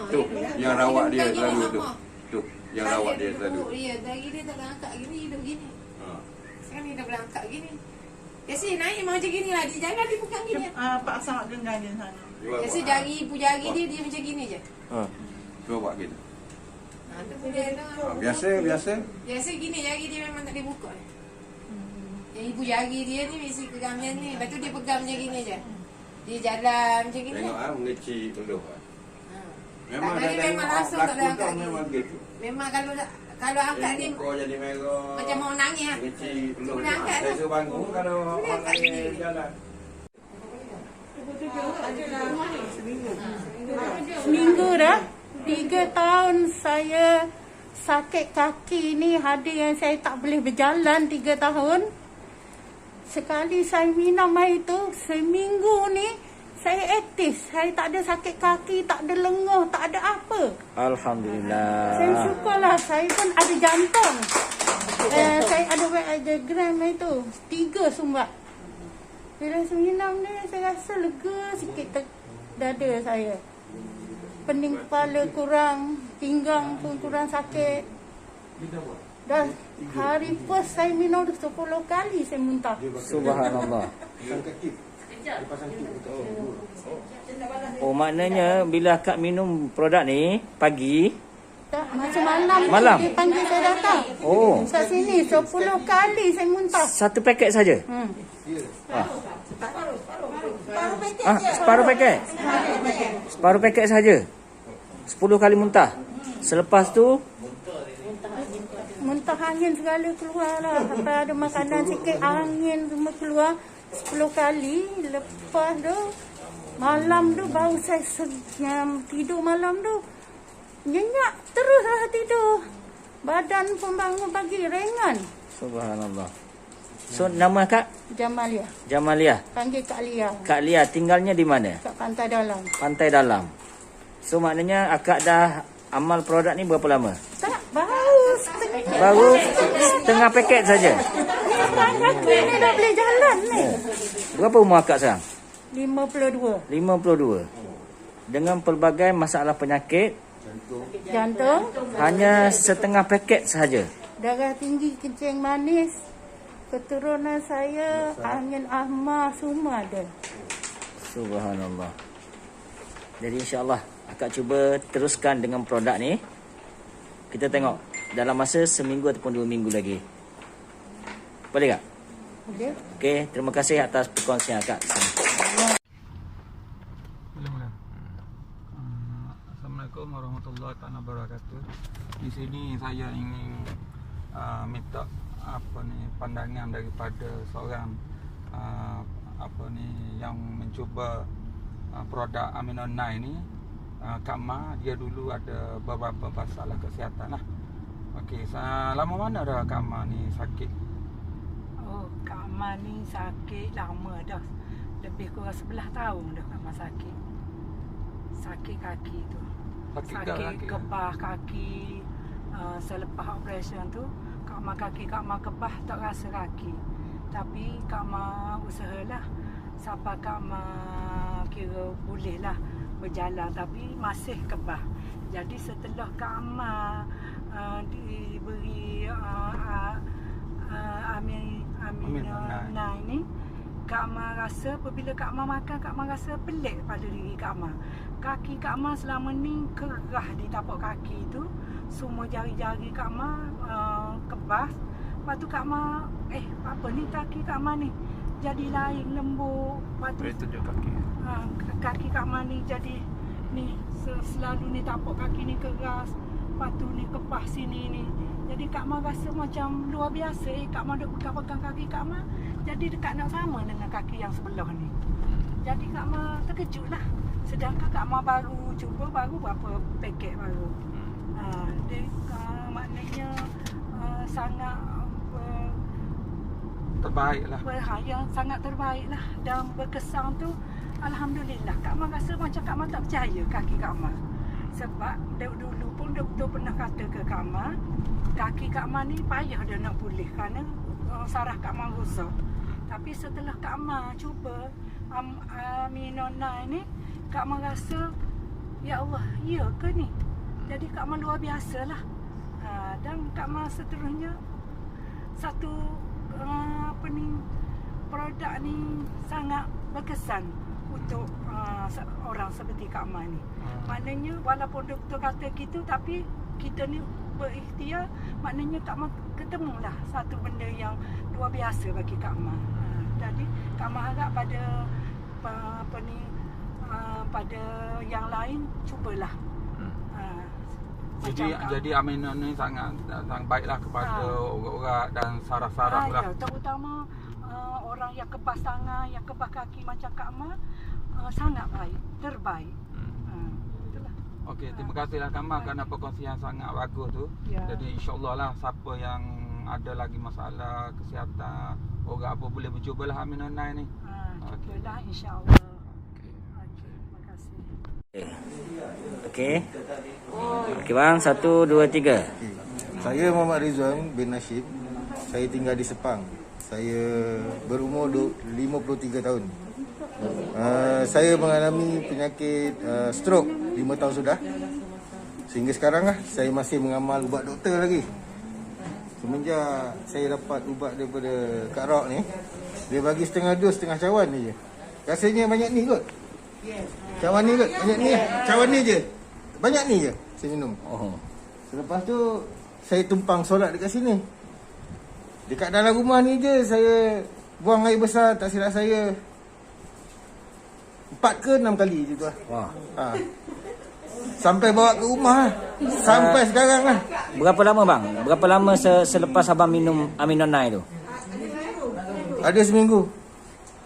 Tu yang rawat dia selalu tu. Tu yang rawat dia selalu.
Ya, dari dia tak boleh angkat gini, hidup gini. Sekarang ni dah boleh angkat gini. Biasa naik memang macam gini lah. Dia jangan dia bukan gini.
Pak sangat genggam dia sana.
Biasa jari dia macam gini je.
Cuba buat gitu.
Tu boleh dah.
Biasa
gini jari dia memang tak boleh buka. Yang ibu jari dia ni mesti pegang macam ni. Lepas tu dia pegang macam gini je. Dia jalan macam gini.
Tengok mengecil dulu.
Memang langsung tak boleh angkat
memang gitu.
Memang kalau angkat dia
kau jadi merah.
Macam mau nangis ah.
Kecil dulu.
Boleh angkat.
Saya suruh bangun kalau orang jalan.
Seminggu dah. 3 tahun saya sakit kaki ni, ada yang saya tak boleh berjalan 3 tahun. Sekali saya minum air tu, seminggu ni saya aktif. Saya tak ada sakit kaki, tak ada lenguh, tak ada apa.
Alhamdulillah.
Saya syukurlah, saya pun ada jantung. Saya ada diagram itu, 3 sumbat. Bila saya minum ni, saya rasa lega sikit dada saya. Pening kepala kurang, pinggang pun kurang sakit. Dah hari first saya minum 10 kali saya muntah.
Subhanallah. Oh, maknanya bila akak minum produk ni pagi,
Tak, masa malam,
Malam?
dia panggil saya datang.
Oh.
Kat sini 10 kali saya muntah.
Satu paket saja? Separuh paket? Separuh paket saja? 10 kali muntah? Selepas tu?
Muntah angin segala keluar lah. Sampai ada makanan sikit, angin semua keluar 10 kali. Lepas tu, malam tu baru saya tidur malam tu. Nyenyak terus lah tidur. Badan pun bangun pagi ringan.
Subhanallah. So nama Kak?
Jamalia.
Jamalia.
Panggil Kak Lia.
Kak Lia tinggalnya di mana?
Kat Pantai Dalam.
Pantai Dalam. So maknanya akak dah amal produk ni berapa lama?
Tak, baru setengah.
Baru setengah paket saja.
Kaki ni dah boleh jalan ni.
Berapa umur akak sekarang?
52.
52. Dengan pelbagai masalah penyakit,
Jantung.
hanya setengah paket sahaja.
Darah tinggi, kencing manis. Keturunan saya, angin asma semua ada.
Subhanallah. Jadi insyaAllah akak cuba teruskan dengan produk ni. Kita tengok dalam masa seminggu ataupun 2 minggu lagi. Boleh tak?
Boleh.
Okey, terima kasih atas perkongsian akak.
Assalamualaikum warahmatullahi wabarakatuh. Di sini saya ingin minta pandangan daripada seorang yang mencuba produk Amino 9 ni. Kak Ma, dia dulu ada beberapa masalah kesihatan lah. Okey, lama mana dah Kak Ma ni sakit?
Oh, Kak Ma ni sakit lama dah. Lebih kurang 11 tahun dah Kak Ma sakit. Sakit kaki tu. Sakit kebah kaki. Selepas operasi tu, Kak Ma kebah tak rasa kaki. Tapi Kak Ma usahalah sampai Kak Ma kira boleh lah berjalan, tapi masih kebah. Jadi setelah Kak Ma diberi Amino 9 ni, Kak Ma rasa apabila Kak Ma makan, Kak Ma rasa pelik pada diri Kak Ma. Kaki Kak Ma selama ni kerah di tapak kaki tu. Semua jari-jari Kak Ma kebas. Lepas tu Kak Ma, apa ni kaki Kak Ma ni? Jadi lain, lembut. Lepas tu
tunjuk kaki.
Kaki Kak Ma ni jadi ni selalu ni tapak kaki ni keras. Lepas tu ni kebas sini ni. Jadi Kak Ma rasa macam luar biasa. Kak Ma duk pegang kaki Kak Ma, jadi dekat nak sama dengan kaki yang sebelah ni. Jadi Kak Ma terkejut lah. Sedangkan Kak Ma baru cuba berapa paket baru. Maknanya sangat
terbaik lah.
Yang sangat terbaik lah. Dan berkesan tu, Alhamdulillah. Kak Ma rasa macam Kak Ma tak percaya kaki Kak Ma. Sebab dulu pun doktor pernah kata ke Kak Ma, kaki Kak Ma ni payah dia nak pulih kerana saraf Kak Ma rosak. Tapi setelah Kak Ma cuba Amino 9 ni, Kak Ma rasa, ya Allah, ya ke ni? Jadi Kak Ma luar biasa lah. Dan Kak Ma seterusnya satu produk ni sangat berkesan untuk orang seperti Kak Ma ni. Maknanya walaupun doktor kata gitu, tapi kita ni berikhtiar. Maknanya Kak Ma ketemulah satu benda yang luar biasa bagi Kak Ma. Jadi Kak Ma harap pada pada yang lain cubalah.
Jadi Amino ni sangat baiklah kepada urat dan saraf-saraf lah.
Ya, terutama orang yang kebas tangan, yang kebas kaki macam Kak Ma, sangat baik, terbaik. Itulah.
Okey, terima kasihlah Kak Ma kerana perkongsian sangat bagus tu.
Ya.
Jadi insya-Allah lah siapa yang ada lagi masalah kesihatan, orang apa boleh mencubalah Amino 9 ni.
Cubalah insya-Allah. Terima kasih.
Okey. Okey bang, 1 2 3.
Saya Muhammad Rizwan bin Nashib. Saya tinggal di Sepang. Saya berumur 53 tahun. Saya mengalami penyakit stroke 5 tahun sudah. Sehingga sekarang lah saya masih mengamal ubat doktor lagi. Semenjak saya dapat ubat daripada Kak Rok ni, dia bagi setengah dos, setengah cawan ni je. Rasanya banyak ni kot. Cawan ni kot, banyak ni. Cawan ni je. Banyak ni je saya minum. Selepas tu saya tumpang solat dekat sini. Dekat dalam rumah ni je saya buang air besar, tak silap saya 4 ke 6 kali je tu lah.
Wah.
Sampai bawa ke rumah lah. Sampai sekarang lah.
Berapa lama bang? Berapa lama selepas abang minum Amino9 tu?
Ada seminggu.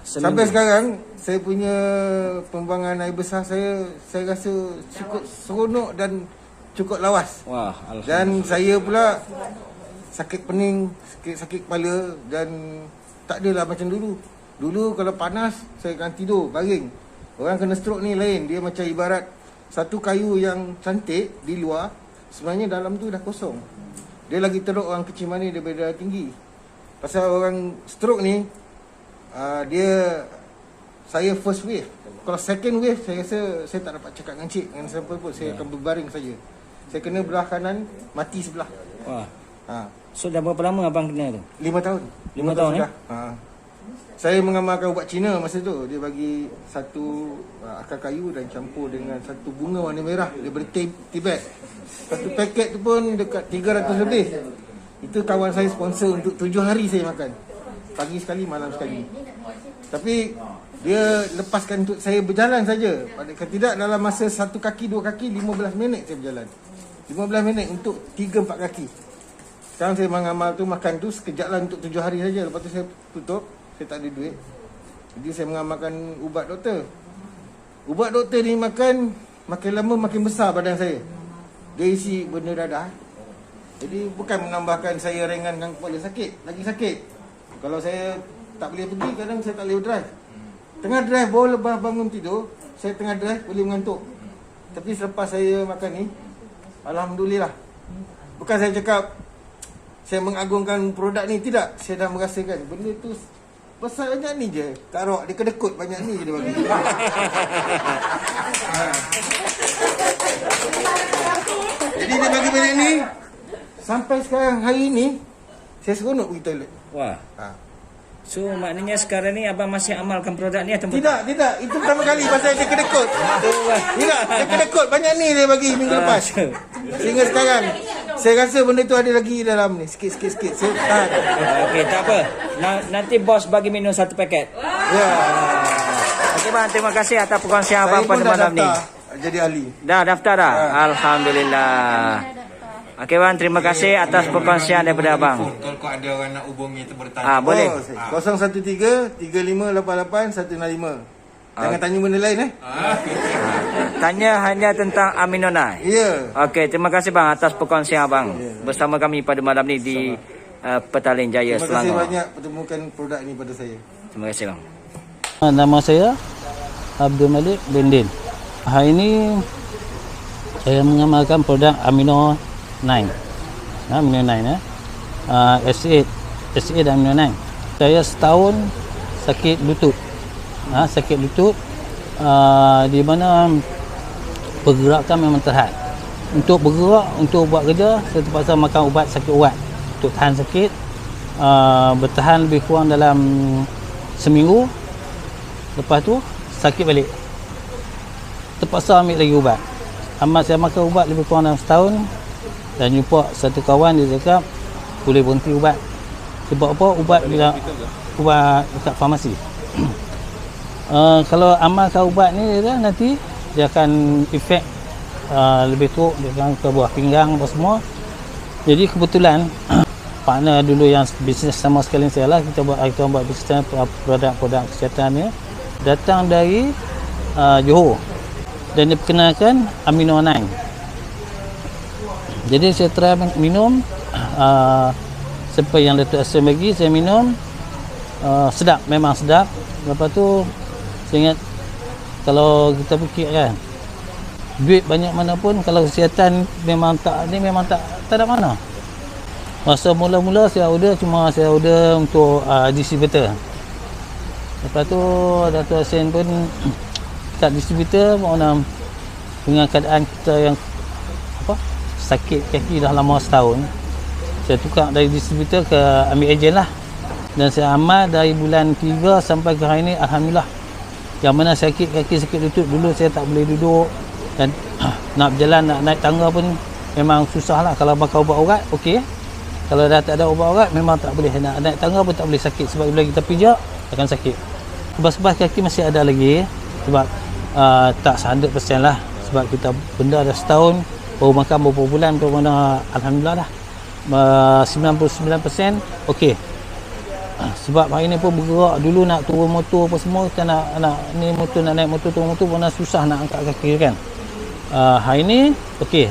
Seminggu.
Sampai sekarang saya punya pembuangan air besar saya rasa cukup seronok dan cukup lawas.
Wah,
dan saya pula sakit pening, sakit kepala dan tak adalah macam dulu. Dulu kalau panas saya akan tidur baring. Orang kena stroke ni lain, dia macam ibarat satu kayu yang cantik di luar, sebenarnya dalam tu dah kosong. Dia lagi teruk orang kecil manis daripada tinggi. Pasal orang stroke ni saya first wave. Kalau second wave saya rasa saya tak dapat cakap dengan cik, dengan siapa pun, saya akan berbaring saja. Saya kena belah kanan, mati sebelah.
Wah. So dah berapa lama abang kena tu?
5 tahun.
5 tahun
sudah. Saya mengamalkan ubat Cina masa tu. Dia bagi satu akar kayu dan campur dengan satu bunga warna merah daripada Tibet. Satu paket tu pun dekat 300 lebih. Itu kawan saya sponsor untuk 7 hari saya makan. Pagi sekali, malam sekali. Tapi dia lepaskan untuk saya berjalan saja. Kalau tidak dalam masa 1 kaki, 2 kaki, 15 minit saya berjalan. 15 minit untuk 3-4 kaki. Sekarang saya mengamal tu, makan tu sekejap lah untuk 7 hari saja. Lepas tu saya tutup. Saya tak ada duit. Jadi saya mengamalkan ubat doktor. Ubat doktor ni makin lama makin besar badan saya. Dia isi benda dadah. Jadi bukan menambahkan saya ringankan kepala sakit, lagi sakit. Kalau saya tak boleh pergi, kadang saya tak boleh drive. Tengah drive baru lepas bangun tidur, saya tengah drive boleh mengantuk. Tapi selepas saya makan ni, alhamdulillah. Bukan saya cakap saya mengagungkan produk ni, tidak. Saya dah merasakan benda tu besar banyak ni je. Karok dia kedekut banyak ni je dia bagi. Jadi dia bagi banyak ni. Sampai sekarang hari ni saya seronok pergi toilet.
Wah. So maknanya sekarang ni abang masih amalkan produk ni atau
tidak? Itu pertama kali pasal dia kedekut. Tidak, dia kedekut banyak ni dia bagi minggu lepas. Sehingga sekarang saya rasa benda tu ada lagi dalam ni. Sikit. Saya tahan.
Okey, tak apa. Nanti bos bagi minum 1 paket.
Ya.
Okey bang, terima kasih atas perkongsian abang pada malam ni.
Jadi ahli.
Dah daftar dah? Alhamdulillah. Okey bang, terima kasih atas perkongsian daripada abang.
Kalau ada orang nak hubungi atau bertanya.
Boleh.
013-3588-165. Jangan tanya benda lain
Tanya hanya tentang Amino9.
Ya.
Okey, terima kasih bang atas perkongsian abang bersama kami pada malam ni di Petaling Jaya, Selangor.
Terima kasih banyak pertemukan produk ni pada saya.
Terima kasih bang.
Nama saya Abdul Malik bin Din. Hari ini saya mengamalkan produk Amino9. Amino9 S8 dan Amino9. Saya setahun sakit lutut. Di mana pergerakan memang terhad. Untuk bergerak, untuk buat kerja, saya terpaksa makan ubat sakit urat untuk tahan sakit. Bertahan lebih kurang dalam seminggu. Lepas tu sakit balik. Terpaksa ambil lagi ubat. Saya makan ubat lebih kurang dalam setahun. Dan jumpa satu kawan, dia cakap boleh berhenti ubat. Sebab apa? Ubat dekat farmasi. Kalau amalkan ubat ni nanti dia akan efek lebih teruk, dia akan ke buah pinggang apa semua. Jadi kebetulan partner dulu yang bisnes sama sekali saya lah, kita buat bisnes produk kesihatan ni, datang dari Johor dan dia perkenalkan Amino9. Jadi saya try minum seperti yang Datuk Asim bagi, saya minum sedap, memang sedap. Lepas tu saya ingat kalau kita fikir kan, duit banyak mana pun kalau kesihatan memang tak ada mana. Masa mula-mula saya order untuk distributor. Lepas tu Datuk Asim pun tak distributor, dengan keadaan kita yang sakit kaki dah lama setahun, saya tukar dari distributor ke ambil ejen lah. Dan saya amal dari bulan 3 sampai ke hari ini, alhamdulillah. Yang mana sakit kaki, sakit lutut, dulu saya tak boleh duduk dan nak berjalan, nak naik tangga pun memang susah lah. Kalau makan ubat urat, okey. Kalau dah tak ada ubat urat, memang tak boleh. Nak naik tangga pun tak boleh sakit. Sebab bila kita pijak, akan sakit. Kebas-kebas kaki masih ada lagi. Sebab tak 100% lah. Sebab kita benda dah setahun, baru makan beberapa bulan, baru mana Alhamdulillah dah. 99% okey. Sebab hari ni pun bergerak. Dulu nak turun motor apa semua, kita nak ni motor, nak naik motor, turun motor pun susah nak angkat kaki kan. Hari ni okey.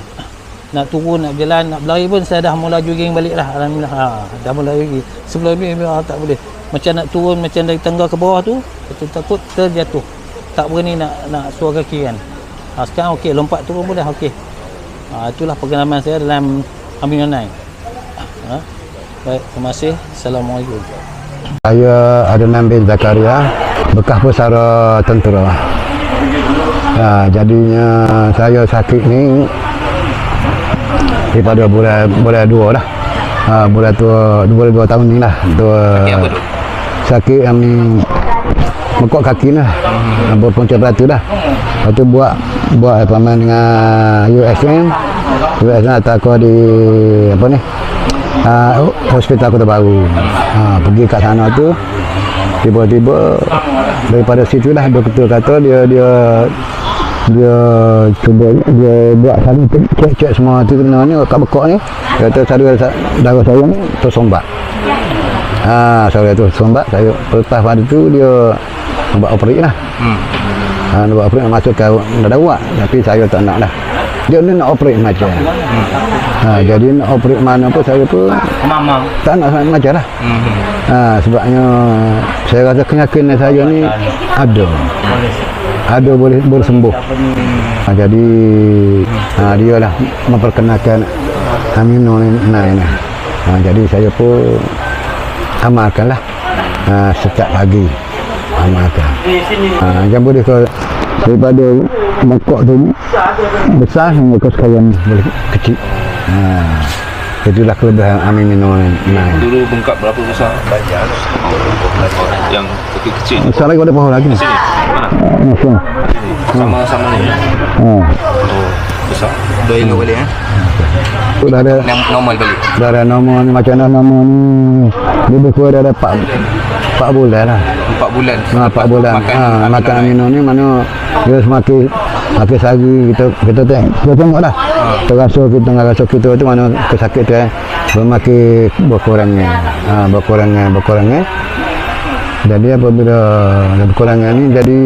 Nak turun, nak berjalan, nak berlari pun saya dah mula jogging balik lah. Alhamdulillah. Dah mula lagi. Sebelum ni memang tak boleh. Macam nak turun, macam dari tangga ke bawah tu, betul takut terjatuh. Tak berani nak suar kaki kan. Sekarang okey, lompat turun boleh okey. Itulah pengalaman saya dalam Amino 9. Baik, terima kasih. Assalamualaikum.
Saya Adnan bin Zakaria, bekas pesara tentera. Jadinya saya sakit ni daripada bulan 2 dah. Bulan 2 tahun ni lah. Sakit yang ni mekok kaki lah. Berpunca batu dah. Lepas tu buat pemain dengan USM atau aku di apa ni? Hospital Kota Baru. Pergi kat sana tu, tiba-tiba daripada situ lah doktor kata dia cuba dia buat satu cek semua tu sebenarnya kat bekak ni. Dia kata darah saya ni tersumbat. Saya tu tersumbat. Saya lepas pada tu dia buat operasi lah. Buat operasi masuk ke darurat, tapi saya tak nak dah. Dia ni nak operate macam. Jadi nak operate mana pun saya pun tak nak macam lah. Sebabnya saya rasa keyakinan saya ni ada boleh sembuh. Jadi dia lah memperkenalkan Amino 9 ni. Jadi saya pun amalkan lah setiap pagi. Amalkan. Jangan boleh ke daripada mekok tu besar hingga ke sekarang boleh kecil. Itulah kelebihan Amino 9.
Dulu bengkak berapa besar? Yang kecil.
Besar lagi ada pohon lagi.
Sama-sama ni. Besar. Dah elok balik
Dah ada
normal balik.
Dah ada normal ni, macam mana normal ni lebih kurang dah ada 4 bulan lah.
4 bulan.
4 bulan. Makan Amino ni mana dia semakin sehari kita tengok dah. Terasa kita tu mana kesakitan semakin berkurangnya. Jadi apabila berkurangnya ni jadi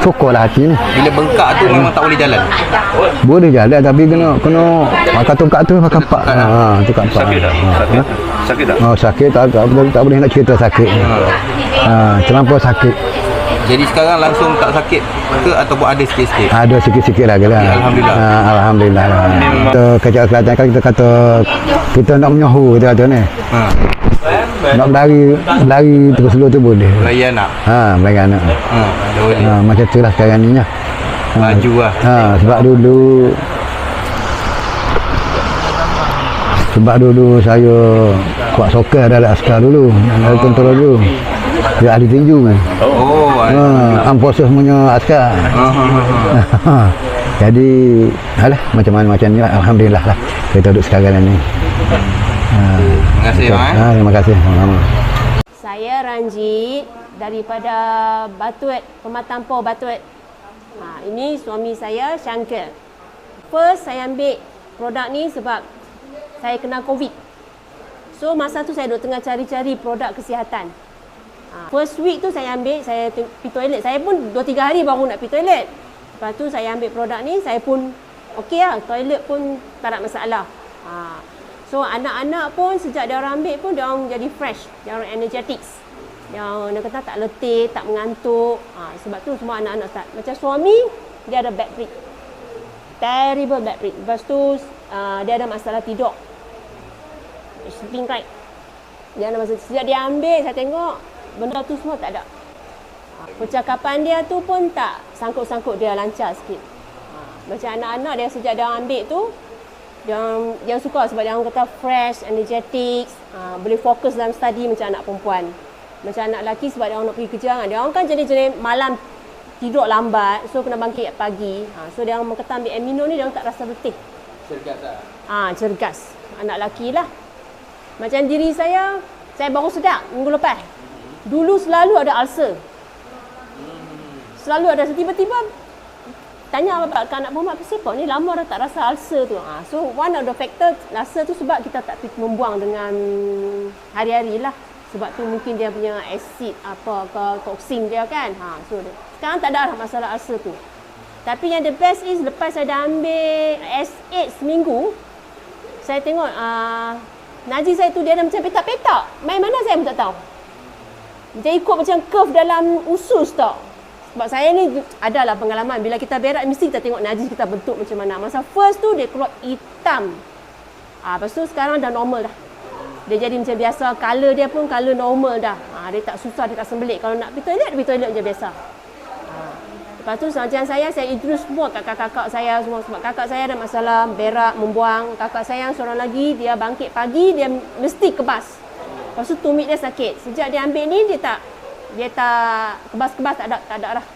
syukurlah hati ni.
Bila bengkak tu memang tak boleh jalan.
Boleh jalan tapi kena makan tongkat tu makan pak. Tongkat pak.
Sakit tak? Sakit tak?
Sakit tak boleh nak cerita sakit. Terlampau sakit.
Jadi sekarang langsung tak sakit ke ataupun ada sikit-sikit?
Ada sikit-sikit lagi lah.
Alhamdulillah.
Alhamdulillah lah. Kita kecil Kelantan kan kita kata kita nak menyahu kita kata ni. Nak berlari terus dulu tu boleh.
Berlari anak.
Berlari anak. Macam tu lah sekarang ni lah.
Maju lah.
Sebab dulu saya kuat sokar dari askar dulu. Dari tentera dulu. Dia ahli tinju. Armed Forces punya askar. Jadi alah macam ni lah. Alhamdulillah lah kita duduk sekarang ni.
Terima kasih.
Terima kasih. Sama-sama.
Saya Ranjit daripada Batuet, Pematampo Batuet. Ini suami saya Syangkel. First saya ambil produk ni sebab saya kena COVID. So masa tu saya duduk tengah cari-cari produk kesihatan. First week tu saya ambil, saya pergi toilet. Saya pun 2-3 hari baru nak pergi toilet. Lepas tu saya ambil produk ni, saya pun okey lah. Toilet pun tak ada masalah. So anak-anak pun sejak dia orang ambil pun dia orang jadi fresh. Dia orang energetics. Dia kata tak letih, tak mengantuk. Sebab tu semua anak-anak start. Macam suami, dia ada back break. Terrible back break. Lepas tu dia ada masalah tidur. Sleeping right. Dia ada masalah. Sejak dia ambil, saya tengok benda tu semua tak ada. Percakapan dia tu pun tak sangkut-sangkut, dia lancar sikit. Macam anak-anak dia sejak dia ambil tu, dia suka sebab dia orang kata fresh, energetic, boleh fokus dalam study macam anak perempuan. Macam anak lelaki sebab dia orang nak pergi kerja, dia orang kan jenis-jenis malam tidur lambat, so kena bangkit pagi. So dia orang kata ambil amino ni dia orang tak rasa letih.
Cergas tak?
Cergas. Anak lelaki lah. Macam diri saya baru sedar minggu lepas. Dulu selalu ada ulcer. Selalu ada, tiba-tiba tanya bapak anak perempuan, kenapa ni lama dah tak rasa ulcer tu. So one of the factor rasa tu sebab kita tak membuang dengan hari-hari lah. Sebab tu mungkin dia punya asid apa ke toksin dia kan. So sekarang tak ada lah masalah ulcer tu. Tapi yang the best is lepas saya dah ambil S8 seminggu, saya tengok Naji saya tu dia ada macam petak-petak. Main mana saya pun tak tahu. Macam ikut macam curve dalam usus tau. Sebab saya ni adalah pengalaman. Bila kita berak, mesti kita tengok najis kita bentuk macam mana. Masa first tu, dia keluar hitam. Lepas tu sekarang dah normal dah. Dia jadi macam biasa. Color dia pun color normal dah. Dia tak susah, dia tak sembelit. Kalau nak pergi toilet macam biasa. Lepas tu macam saya introduce semua kakak-kakak saya semua. Sebab kakak saya ada masalah berak, membuang. Kakak saya yang seorang lagi, dia bangkit pagi, dia mesti kebas. Lepas tu tumit dia sakit. Sejak dia ambil ni, dia tak kebas-kebas, tak ada dah.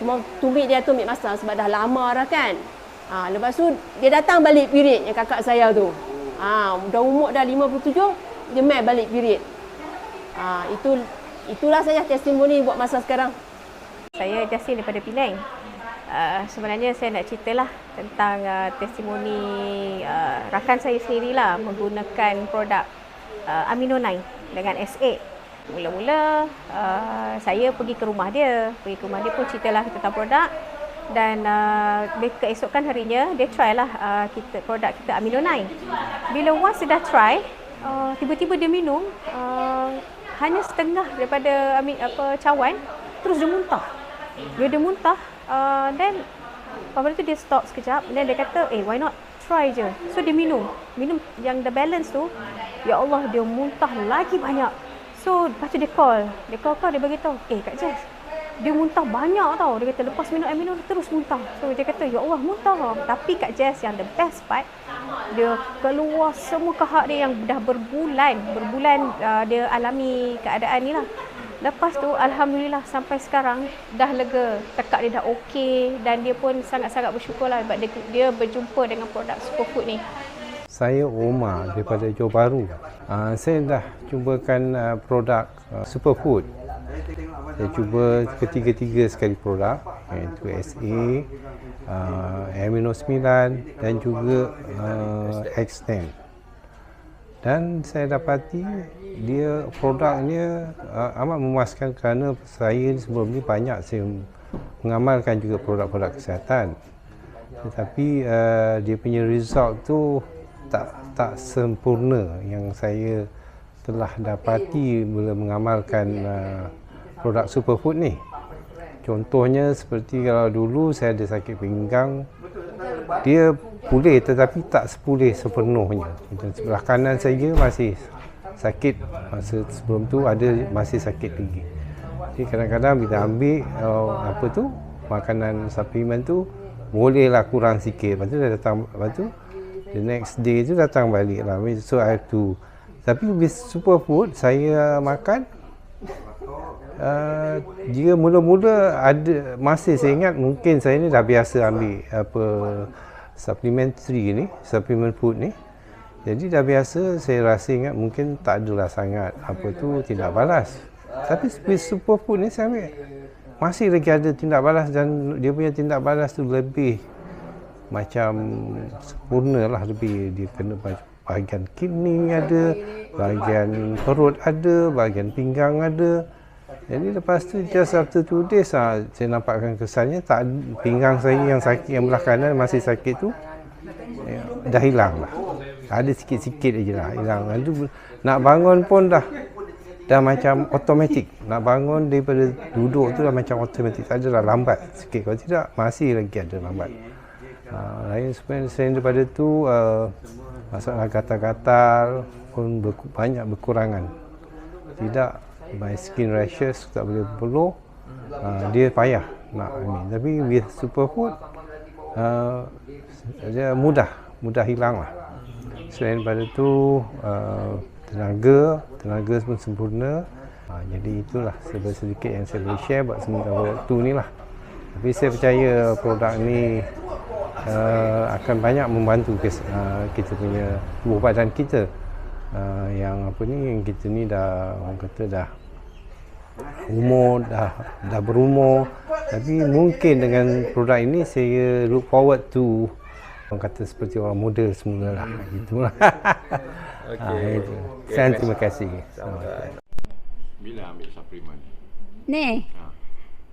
Cuma tumit masak sebab dah lama dah kan. Lepas tu dia datang balik period yang kakak saya tu. Dah umur dah 57, dia mai balik period. Itulah saja testimoni buat masa sekarang.
Saya Jasin daripada Penang. Sebenarnya saya nak ceritalah tentang testimoni rakan saya sendirilah menggunakan produk Amino 9 dengan S8. Mula-mula saya pergi ke rumah dia pun ceritalah tentang produk dan keesokan harinya dia try lah produk kita Amino 9. Bila once dia dah try, tiba-tiba dia minum hanya setengah daripada cawan, terus dia muntah. Bila dia muntah, then pada tu dia stop sekejap, dan dia kata, why not try je. So dia minum yang the balance tu, ya Allah, dia muntah lagi banyak. So lepas tu dia call, dia beritahu, Kak Jess, dia muntah banyak tau. Dia kata lepas minum amino dia terus muntah. So dia kata, ya Allah, muntah. Tapi Kak Jess, yang the best part, dia keluar semua kahak dia yang dah berbulan dia alami keadaan ni lah. Lepas tu alhamdulillah sampai sekarang dah lega, tekak dia dah okey, dan dia pun sangat-sangat bersyukur lah sebab dia berjumpa dengan produk Superfood ni.
Saya Omar daripada Johor Bahru. Saya dah cubakan produk Superfood. Saya cuba ketiga-tiga sekali produk, iaitu SA, Amino 9 dan juga X10. Dan saya dapati dia produknya amat memuaskan kerana saya sebelum ni banyak saya mengamalkan juga produk-produk kesihatan. Tetapi dia punya result tu tak sempurna yang saya telah dapati bila mengamalkan produk Superfood ni. Contohnya seperti kalau dulu saya ada sakit pinggang, dia pulih tetapi tak sepulih sepenuhnya. Macam sebelah kanan saya masih sakit, masa sebelum tu masih sakit lagi. Jadi kadang-kadang bila ambil makanan suplemen tu bolehlah kurang sikit. Lepas tu dia datang, the next day tu datang balik lah. So I have to. Tapi with Superfood saya makan, dia mula-mula masih saya ingat mungkin saya ni dah biasa ambil supplement food ni. Jadi dah biasa, saya rasa ingat mungkin tak adalah sangat tindak balas. Tapi with Superfood ni saya ambil, masih lagi ada tindak balas, dan dia punya tindak balas tu lebih macam sempurna lah, lebih dia kena bahagian kidney ada, bahagian perut ada, bahagian pinggang ada. Jadi lepas tu just after 2 days saya nampakkan kesannya, pinggang saya yang sakit, yang belah kanan masih sakit tu dah hilang lah. Ada sikit-sikit aje lah hilang. Nak bangun pun dah macam automatik. Nak bangun daripada duduk tu dah macam automatik. Tak adalah lambat sikit. Kalau tidak masih lagi ada lambat. Lain selain daripada tu, masalah gatal-gatal pun banyak berkurangan. Tidak, my skin rashes tak boleh peluh, dia payah nak ambil. Tapi with Superfood dia mudah hilang lah. Selain daripada tu, tenaga pun sempurna. Jadi itulah sedikit yang saya boleh share buat sementara waktu ni lah. Tapi saya percaya produk ni akan banyak membantu kita punya tubuh badan kita. Yang yang kita ni dah, orang kata dah umur, dah berumur. Tapi mungkin dengan produk ini saya look forward to, orang kata seperti orang muda semula lah. Gitulah.
Okey.
Saya terima kasih.
Bila ambil suplemen?
Ni.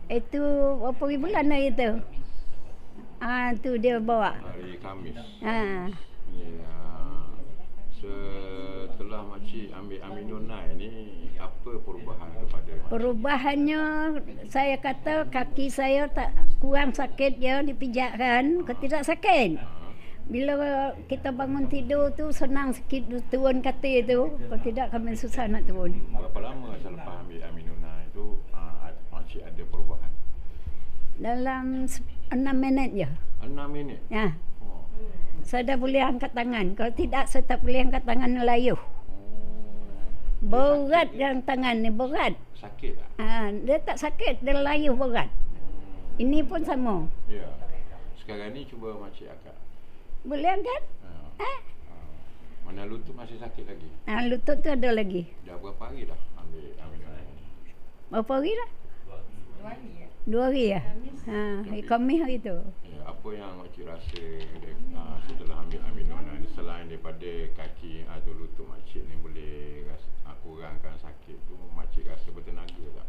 Itu berapa bulan dah itu? Tu dia bawa.
Hari Khamis.
Ha.
Setelah makcik ambil Aminonai ni, apa perubahan kepada makcik?
Perubahannya, saya kata kaki saya tak kurang sakit je dipijakkan, tidak sakit. Bila kita bangun tidur tu senang sikit turun katil tu, kalau tidak kami susah nak turun.
Berapa lama selepas ambil Aminonai tu makcik ada perubahan?
Dalam 6 minit je.
6 minit?
Ya. Saya dah boleh angkat tangan. Kalau tidak, saya tak boleh angkat tangan layuh. Berat yang tangan ni, berat.
Sakit tak?
Dia tak sakit, dia layuh berat. Ini pun sama.
Ya. Sekarang ni cuba makcik angkat.
Boleh angkat?
Mana lutut masih sakit lagi?
Lutut tu ada lagi.
Dah berapa hari dah ambil Aminonai ni?
Berapa hari dah? 2 hari ya? Khamis hari tu.
Ya, apa yang makcik rasa setelah ambil Aminonai ni, selain daripada kaki atau lutut makcik ni boleh kurangkan sakit tu, makcik rasa bertenaga tak?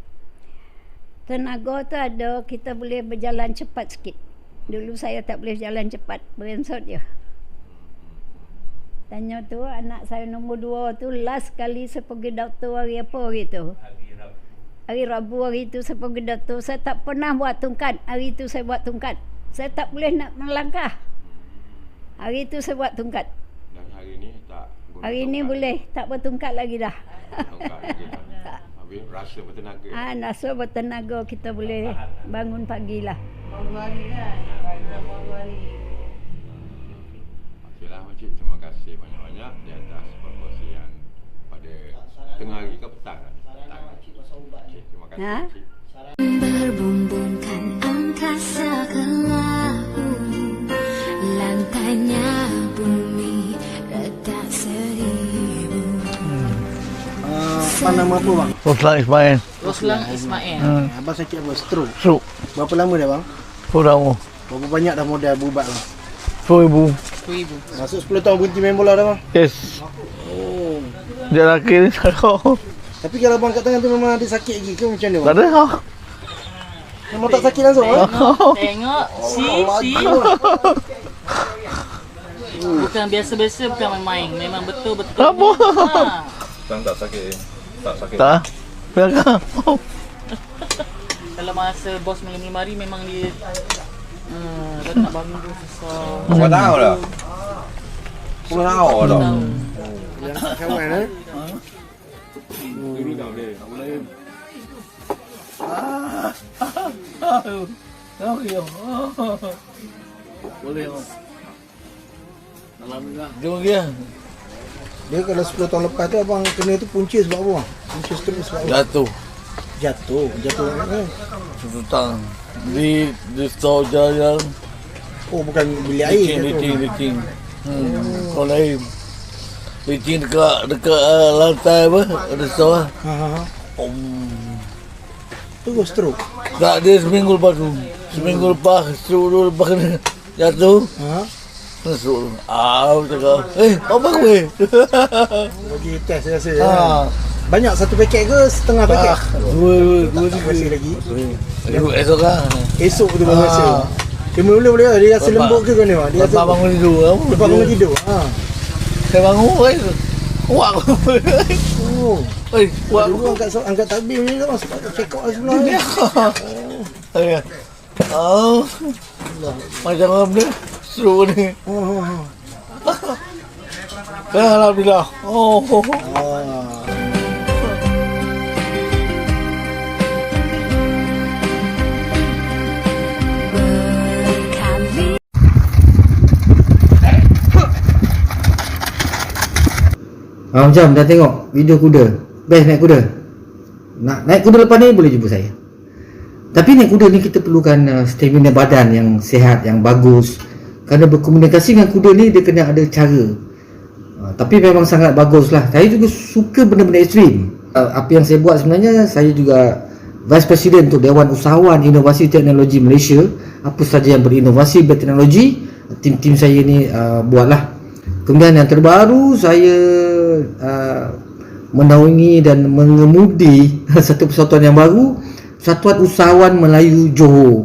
Tenaga tu ada, kita boleh berjalan cepat sikit. Dulu saya tak boleh jalan cepat, berinsut je. Tanya tu anak saya nombor 2 tu, last kali saya pergi doktor hari apa hari tu? Hari Rabu hari tu saya pergi doktor, saya tak pernah buat tungkat. Hari tu saya buat tungkat. Saya tak boleh nak melangkah. Hari tu saya buat tungkat.
Dan hari ni tak guna
hari ni boleh, tak bertungkat lagi dah.
tungkat lagi dah. Habis rasa bertenaga.
Rasa bertenaga, kita boleh bangun pagi lah.
Okeylah makcik, terima kasih banyak-banyak di atas perkongsian pada tengah hari ke petang lah. Okay, terima kasih makcik.
Berbumbungkan angkasa ke laut, lantainya bumi retak 1000.
Apa nama apa bang?
Roslan Ismail.
Roslan Ismail. Abang sakit apa? Stroke. Berapa lama dah bang?
Lama.
Berapa banyak dah modal bubat bang?
10,000.
Masuk 10 tahun berhenti main bola dah bang?
Yes.
Oh.
Dia laki ni tak tahu.
Tapi kalau abang kat tangan tu memang ada sakit lagi ke macam mana bang?
Tak ada.
Memang tak sakit langsung bang?
Tengok. Si. Bukan biasa-biasa, bukan main-main. Memang betul-betul.
Apa?
Tak sakit. Tak sakit.
Tak. Biarkan.
Kalau masa bos malam hari memang dia kan nak bangun tu susah.
Kau tahu dah. Kau tahu dah.
Yang tak kawan
Dulu tak boleh. Tak boleh.
Boleh. Alhamdulillah. Jom dia.
Dia kalau 10 tahun lepas tu abang kena tu punca sebab apa bang? Punca stroke sebab apa? Jatuh kan?
Tutang. Di store jalan.
Oh bukan bilik air
Licin. Kalau lain. Licin dekat lantai apa? Ada store.
Tu stroke.
Tak, dia seminggu lepas tu. Seminggu lepas stroke tu, lepas kena jatuh. Masuk tu. Cakap. Apa gue?
Bagi test rasa. Banyak satu paket ke setengah paket?
Dua
lagi.
Esok lah.
Esok tu baru rasa. Dia boleh dia rasa lembut ke kan dia?
Lepas bangun tidur.
Lepas bangun tidur.
Saya bangun kuat.
Oh.
Kuat.
Dulu angkat takbir ni kan check out sebelah ni.
Macam apa ni? Seru ni. Alhamdulillah.
Macam dah tengok video kuda. Best naik kuda. Nak naik kuda lepas ni boleh jumpa saya. Tapi naik kuda ni kita perlukan stamina badan yang sihat, yang bagus. Kerana berkomunikasi dengan kuda ni dia kena ada cara. Tapi memang sangat baguslah. Saya juga suka benda-benda ekstrim. Apa yang saya buat sebenarnya, saya juga Vice President untuk Dewan Usahawan Inovasi Teknologi Malaysia. Apa saja yang berinovasi berteknologi, tim-tim saya ni buatlah. Kemudian yang terbaru, saya menaungi dan mengemudi satu persatuan yang baru, Persatuan Usahawan Melayu Johor.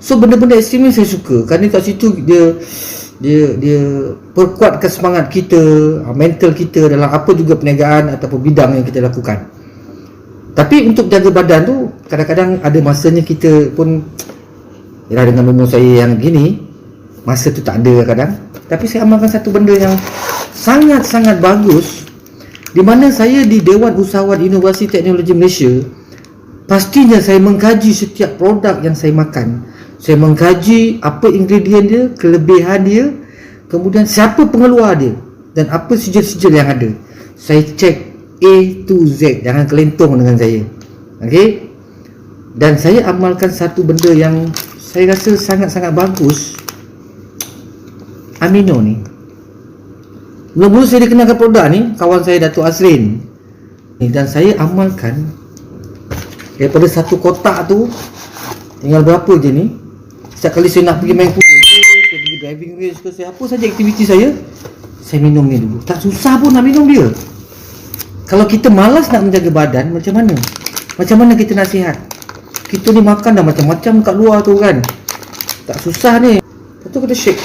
So benda-benda ekstrim ni saya suka, kerana kat situ dia perkuatkan semangat kita, mental kita dalam apa juga perniagaan ataupun bidang yang kita lakukan. Tapi untuk jaga badan tu, kadang-kadang ada masanya kita pun, yalah dengan umur saya yang gini, masa tu tak ada kadang. Tapi saya amalkan satu benda yang sangat-sangat bagus, di mana saya di Dewan Usahawan Inovasi Teknologi Malaysia, pastinya saya mengkaji setiap produk yang saya makan. Saya mengkaji apa ingredient dia, kelebihan dia, kemudian siapa pengeluar dia, dan apa sijil-sijil yang ada. Saya cek A to Z, jangan kelentong dengan saya. Okey? Dan saya amalkan satu benda yang saya rasa sangat-sangat bagus. Amino ni. Mula-mula saya dikenalkan produk ni, kawan saya Datuk Azrin. Dan saya amalkan daripada satu kotak tu, tinggal berapa je ni. Setiap kali saya nak pergi main kuda, saya pergi driving race ke, saya apa saja aktiviti saya minum ni dulu. Tak susah pun nak minum dia. Kalau kita malas nak menjaga badan, macam mana? Macam mana kita nak sihat? Kita ni makan dah macam-macam kat luar tu kan. Tak susah ni. Lepas tu kita shake.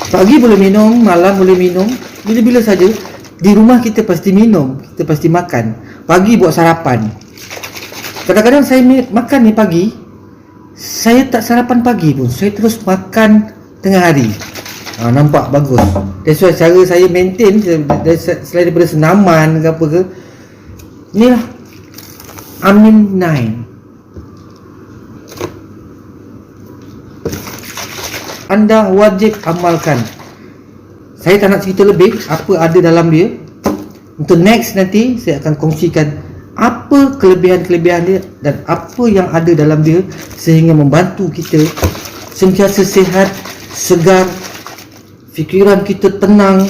Pagi boleh minum, malam boleh minum, bila-bila saja. Di rumah kita pasti minum, kita pasti makan. Pagi buat sarapan. Kadang-kadang saya makan ni pagi, saya tak sarapan pagi pun, saya terus makan tengah hari. Nampak bagus. That's why cara saya maintain, selain daripada senaman ke apa ke, ni lah Amin 9. Anda wajib amalkan. Saya tak nak cerita lebih apa ada dalam dia. Untuk next nanti saya akan kongsikan apa kelebihan-kelebihan dia dan apa yang ada dalam dia, sehingga membantu kita sentiasa sihat, segar, fikiran kita tenang,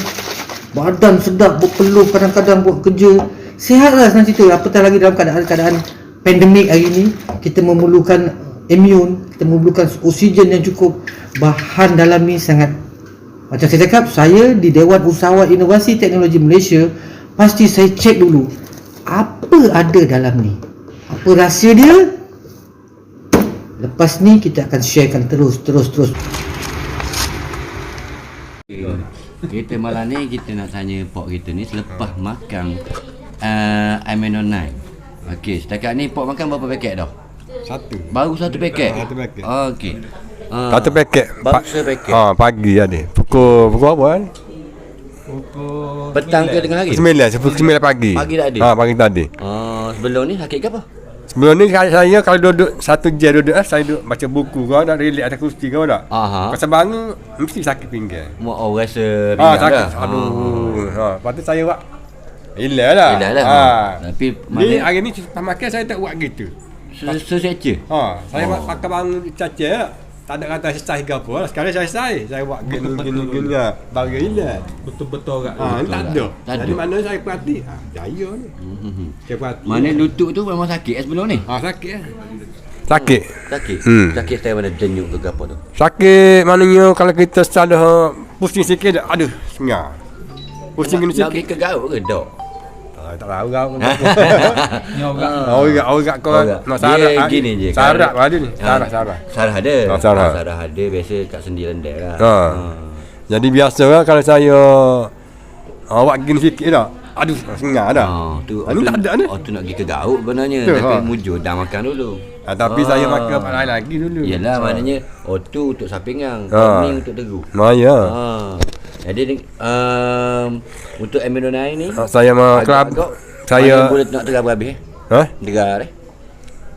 badan sedap, berpeluh kadang-kadang buat kerja. Sihatlah senang cerita, apatah lagi dalam keadaan pandemik hari ini, kita memerlukan imun, kita memerlukan oksigen yang cukup. Bahan dalam ni sangat, macam saya cakap, saya di Dewan Usahawan Inovasi Teknologi Malaysia, pasti saya cek dulu apa ada dalam ni, apa rahsia dia. Lepas ni kita akan sharekan terus.
Kita malam ni kita nak tanya Pok kita ni selepas makan Amino 9. Okey, setakat ni Pok makan berapa paket dah? Baru satu paket. Okey.
Satu paket.
Baru satu paket.
Pagi tadi. Pukul apa kan?
Petang ke tengah hari?
9 pagi.
Pagi tak ada?
Pagi tadi.
Sebelum ni sakit ke apa?
Sebelum ni saya kalau duduk satu jam saya duduk baca buku kau nak relax atas kursi kau tak? Pasal bangun mesti sakit pinggang.
Oh, rasa pinggang
sakit.
dah.
Lepas tu saya buat hilang lah.
Tapi
ni hari ni lepas makan saya tak buat gitu.
Seseca?
Saya makan bangun caca. Tak ada kata exercise ke apa. Sekarang saya buat gini lah. Baru hilang.
Betul-betul kat
tak ada. Jadi mana saya perhati, jaya ni. Saya perhati.
Mana lutut tu memang sakit sebelum ni?
Sakit lah. Sakit.
Sakit saya mana denyuk ke apa tu?
Sakit maknanya kalau kita salah pusing sikit, aduh, sengar. Pusing gini sikit.
Nak pergi ke garuk ke dok?
Tak tahu kau. Orang kau nak sarap
gini je.
Sarap ada ni. Sarap ada.
Sarap ada biasa kat sendi lendir lah.
Jadi biasa lah kalau saya awak gini sikit dah. Aduh, sengar dah.
Ni tak ada ni. Tu nak pergi ke garuk sebenarnya. Tapi mujur dah makan dulu.
Tapi saya makan apa lain lagi dulu.
Yalah maknanya tu untuk sapingang, ni untuk teru. Jadi untuk Amino 9 ni
saya mau kelab saya
boleh nak tegar habis. Tegar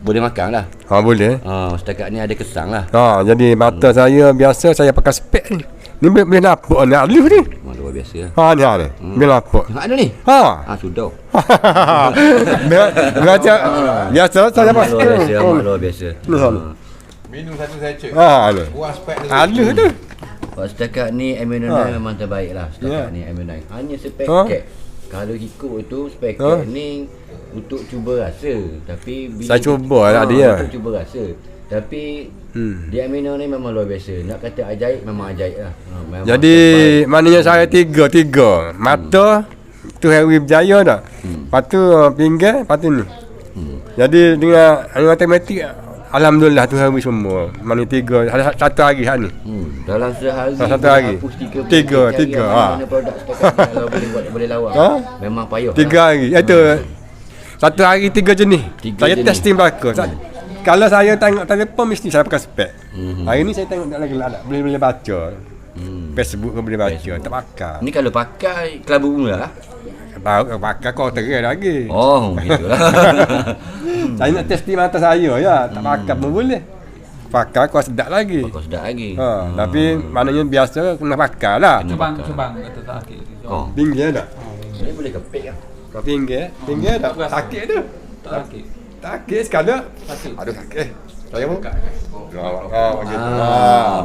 boleh makan lah.
Boleh.
Setakat ni ada kesang lah.
Jadi mata saya biasa saya pakai spek ni. Ni boleh nampak ni alif ni.
Luar biasa.
Ni ada. Boleh nampak.
Tengok ada ni.
Sudah.
Baca biasa saya
Amat luar biasa, amat luar biasa.
Minum satu secek.
Ada.
Puas pack
Ada tu.
Setakat ni Amino 9 memang terbaik lah. Setakat ni Amino 9. Hanya sepaket. Kalau ikut itu sepaket ni untuk cuba rasa. Tapi bila
saya cuba lah dia.
Untuk cuba rasa. Tapi di Amino ni memang luar biasa. Nak kata ajaib memang ajaib lah. Memang
jadi maknanya saya tiga. Mata tu Harry berjaya dah. Lepas tu pinggir, lepas tu ni. Jadi dengan matematik alhamdulillah tu Harry semua. Mana tiga ada satu hari hari ni.
Dalam sehari
satu hari. Tiga.
Mana produk setakat kalau boleh lawan. Memang payah.
3 hari. Itu satu hari 3 jenis. Saya testing belaka. Kalau saya tengok telefon mesti saya pakai spek. Hari ni saya tengok tak lagi ada. Boleh baca. Facebook boleh baca. Tak pakai.
Ni kalau pakai kelabu bunga lah.
Tahu pakai kau terai lagi.
Oh, gitulah.
Saya nak testing mata saya ya. Tak pakai pun boleh. Pakai kau sedap lagi. Tapi maknanya biasa kena pakai lah.
Cubang kata sakit.
Pinggir tak?
Ini boleh kepek lah.
Kau pinggir tak? Sakit tu.
Sakit.
Sakit sekali. Aduh sakit. Saya pun.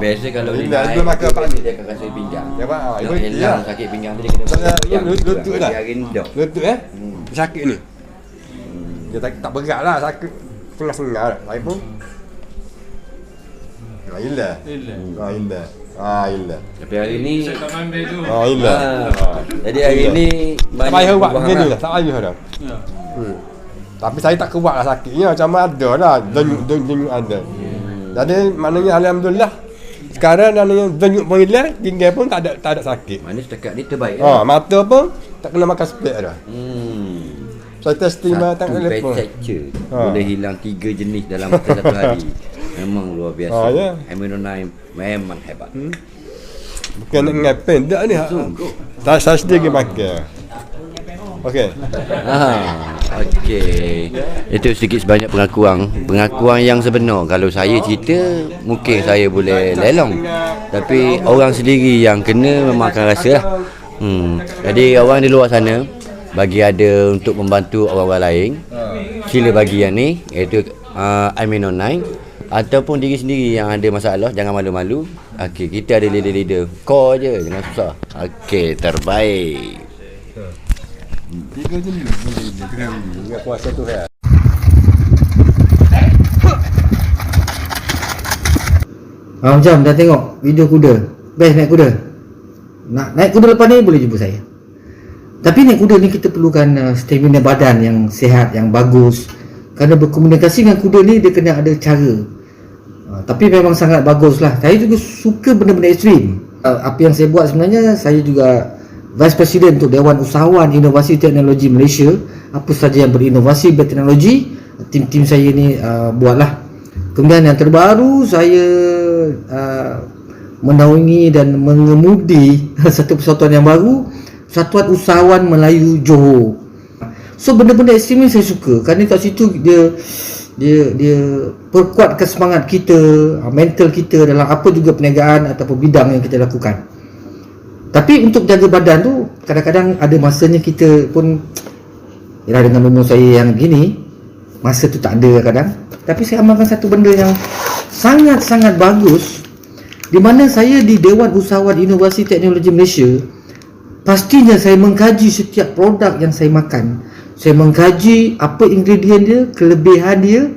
Biasa kalau dia
naik dia
akan rasa pinggang. Nak hilang sakit pinggang tu dia kena
lutut dah.
Hari ni dah.
Lutut sakit ni. Dia tak berat lah, sakit sengah-sengah lah. Saya pun hilang.
Tapi hari ni
hilang.
Jadi hari ni
tak payah buat macam ni lah. Tak payah dah. Tapi saya tak kuat lah sakitnya. Macam ada lah. Denyut ada. Jadi maknanya alhamdulillah. Sekarang maknanya denyut pun hilang. Tinggal pun tak ada sakit.
Mana setakat ni terbaik lah.
Mata pun tak kena makan spek dah. Saya testing mata telefon.
Boleh hilang 3 jenis dalam masa satu hari. Memang luar biasa. Amino 9 memang hebat.
Bukan nak ngapain tak ni. Saya sendiri pakai. Okey.
Okey. Itu sedikit sebanyak pengakuan yang sebenar. Kalau saya cerita mungkin saya boleh lelong. Tapi orang sendiri yang kena memang akan rasa lah. Jadi orang di luar sana bagi ada untuk membantu orang-orang lain, sila bagi yang ni iaitu Amino 9 ataupun diri sendiri yang ada masalah, jangan malu-malu. Okey, kita ada leader-leader. Call je, jangan susah. Okey, terbaik.
3 jenis. Ingat puasa tu kan.
Macam dah tengok video kuda. Best naik kuda. Nak naik kuda lepas ni boleh jumpa saya. Tapi naik kuda ni kita perlukan stamina badan yang sihat, yang bagus. Kerana berkomunikasi dengan kuda ni dia kena ada cara. Tapi memang sangat bagus lah. Saya juga suka benda-benda ekstrim. Apa yang saya buat sebenarnya, saya juga Vice President untuk Dewan Usahawan Inovasi Teknologi Malaysia. Apa saja yang berinovasi berteknologi, tim-tim saya ni buatlah. Kemudian yang terbaru, saya menaungi dan mengemudi satu persatuan yang baru, Persatuan Usahawan Melayu Johor. So benda-benda ekstrim ni saya suka. Kerana kat situ dia perkuatkan semangat kita, mental kita dalam apa juga perniagaan ataupun bidang yang kita lakukan. Tapi untuk jaga badan tu kadang-kadang ada masanya kita pun yalah, dengan umur saya yang gini masa tu tak ada kadang. Tapi saya amalkan satu benda yang sangat-sangat bagus, di mana saya di Dewan Usahawan Inovasi Teknologi Malaysia, pastinya saya mengkaji setiap produk yang saya makan. Saya mengkaji apa ingredient dia, kelebihan dia,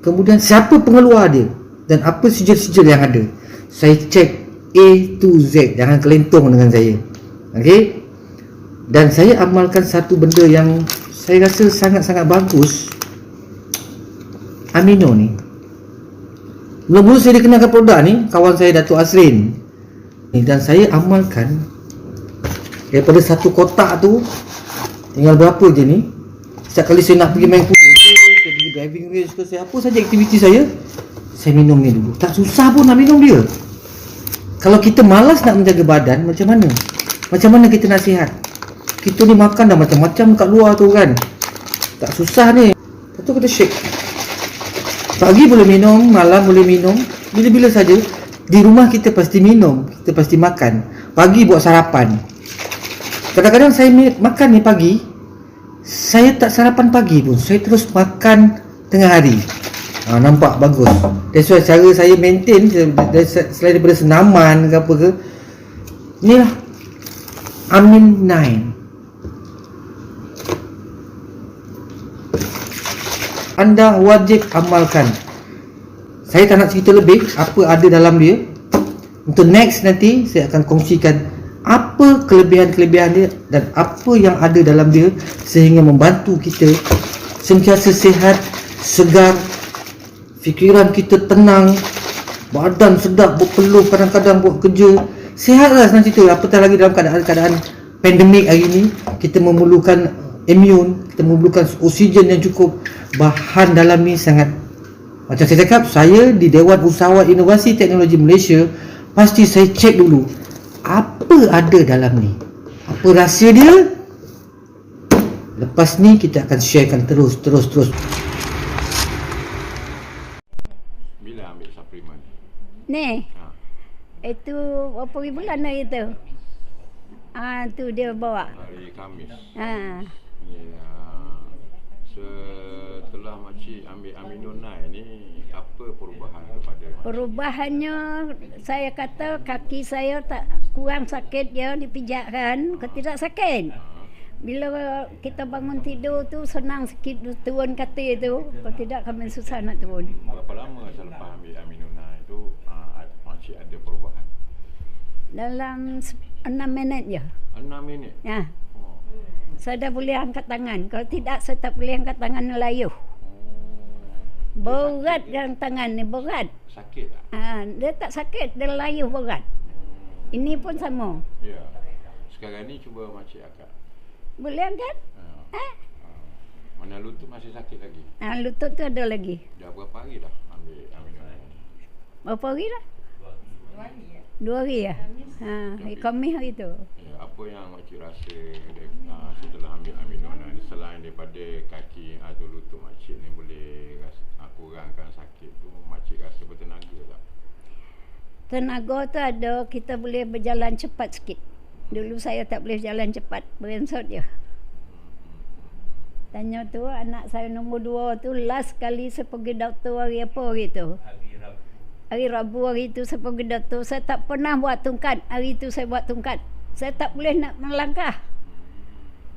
kemudian siapa pengeluar dia dan apa sijil-sijil yang ada. Saya cek A to Z, jangan kelentong dengan saya. Okey? Dan saya amalkan satu benda yang saya rasa sangat-sangat bagus. Amino ni. Mula-mula saya dikenalkan produk ni, kawan saya Datuk Asrin. Dan saya amalkan daripada satu kotak tu tinggal berapa je ni. Setiap kali saya nak pergi main kuda, saya pergi driving race ke, saya apa saja aktiviti saya minum ni dulu. Tak susah pun nak minum dia. Kalau kita malas nak menjaga badan, macam mana? Macam mana kita nak sihat? Kita ni makan dah macam-macam kat luar tu kan. Tak susah ni. Lepas tu kita shake. Pagi boleh minum, malam boleh minum. Bila-bila saja. Di rumah kita pasti minum, kita pasti makan. Pagi buat sarapan. Kadang-kadang saya makan ni pagi, saya tak sarapan pagi pun, saya terus makan tengah hari. Nampak bagus. That's why cara saya maintain selain daripada senaman ke apa ke, inilah Amin 9. Anda wajib amalkan. Saya tak nak cerita lebih apa ada dalam dia. Untuk next nanti saya akan kongsikan apa kelebihan-kelebihan dia dan apa yang ada dalam dia sehingga membantu kita sentiasa sihat, segar, fikiran kita tenang, badan sedap, berpeluh kadang-kadang buat kerja. Sihatlah senang cerita, apatah lagi dalam keadaan pandemik hari ini, kita memerlukan imun, kita memerlukan oksigen yang cukup. Bahan dalam ni sangat, macam saya cakap, saya di Dewan Usahawan Inovasi Teknologi Malaysia, pasti saya cek dulu apa ada dalam ni, apa rahsia dia. Lepas ni kita akan sharekan terus.
Bila ambil suplemen?
Ni. Itu berapa bulan dah itu? Tu dia bawa.
Hari Khamis.
Ha.
Setelah makcik ambil Aminonai ni, apa perubahan kepada makcik?
Perubahannya, saya kata kaki saya tak kurang sakit ya, dipijakkan, tidak sakit. Bila kita bangun tidur tu senang sikit turun katil tu, kalau tidak kami susah nak turun.
Berapa lama selepas ambil Aminonai tu makcik ada perubahan?
Dalam 6 minit je.
6 minit?
Ya. Saya dah boleh angkat tangan. Kalau tidak saya tak boleh angkat tangan layuh. Berat kan tangan ni, berat.
Sakit tak?
Dia tak sakit, dia layuh berat. Ini pun sama.
Ya. Sekarang ni cuba makcik angkat.
Boleh angkat?
Mana lutut masih sakit lagi?
Lutut tu ada lagi.
Dah berapa hari dah ambil Aminonai?
Berapa hari dah? 2 hari ya? Kami hari tu.
Ya, apa yang makcik rasa setelah ambil Aminonai ni, selain daripada kaki atau lutut makcik ni boleh kurangkan sakit tu, makcik rasa bertenaga tak?
Tenaga tu ada, kita boleh berjalan cepat sikit. Dulu saya tak boleh jalan cepat, berinsut je. Tanya tu anak saya nombor 2 tu, last kali saya pergi doktor hari apa hari tu? Hari Rabu hari tu saya pergi doktor, saya tak pernah buat tungkat. Hari tu saya buat tungkat. Saya tak boleh nak melangkah.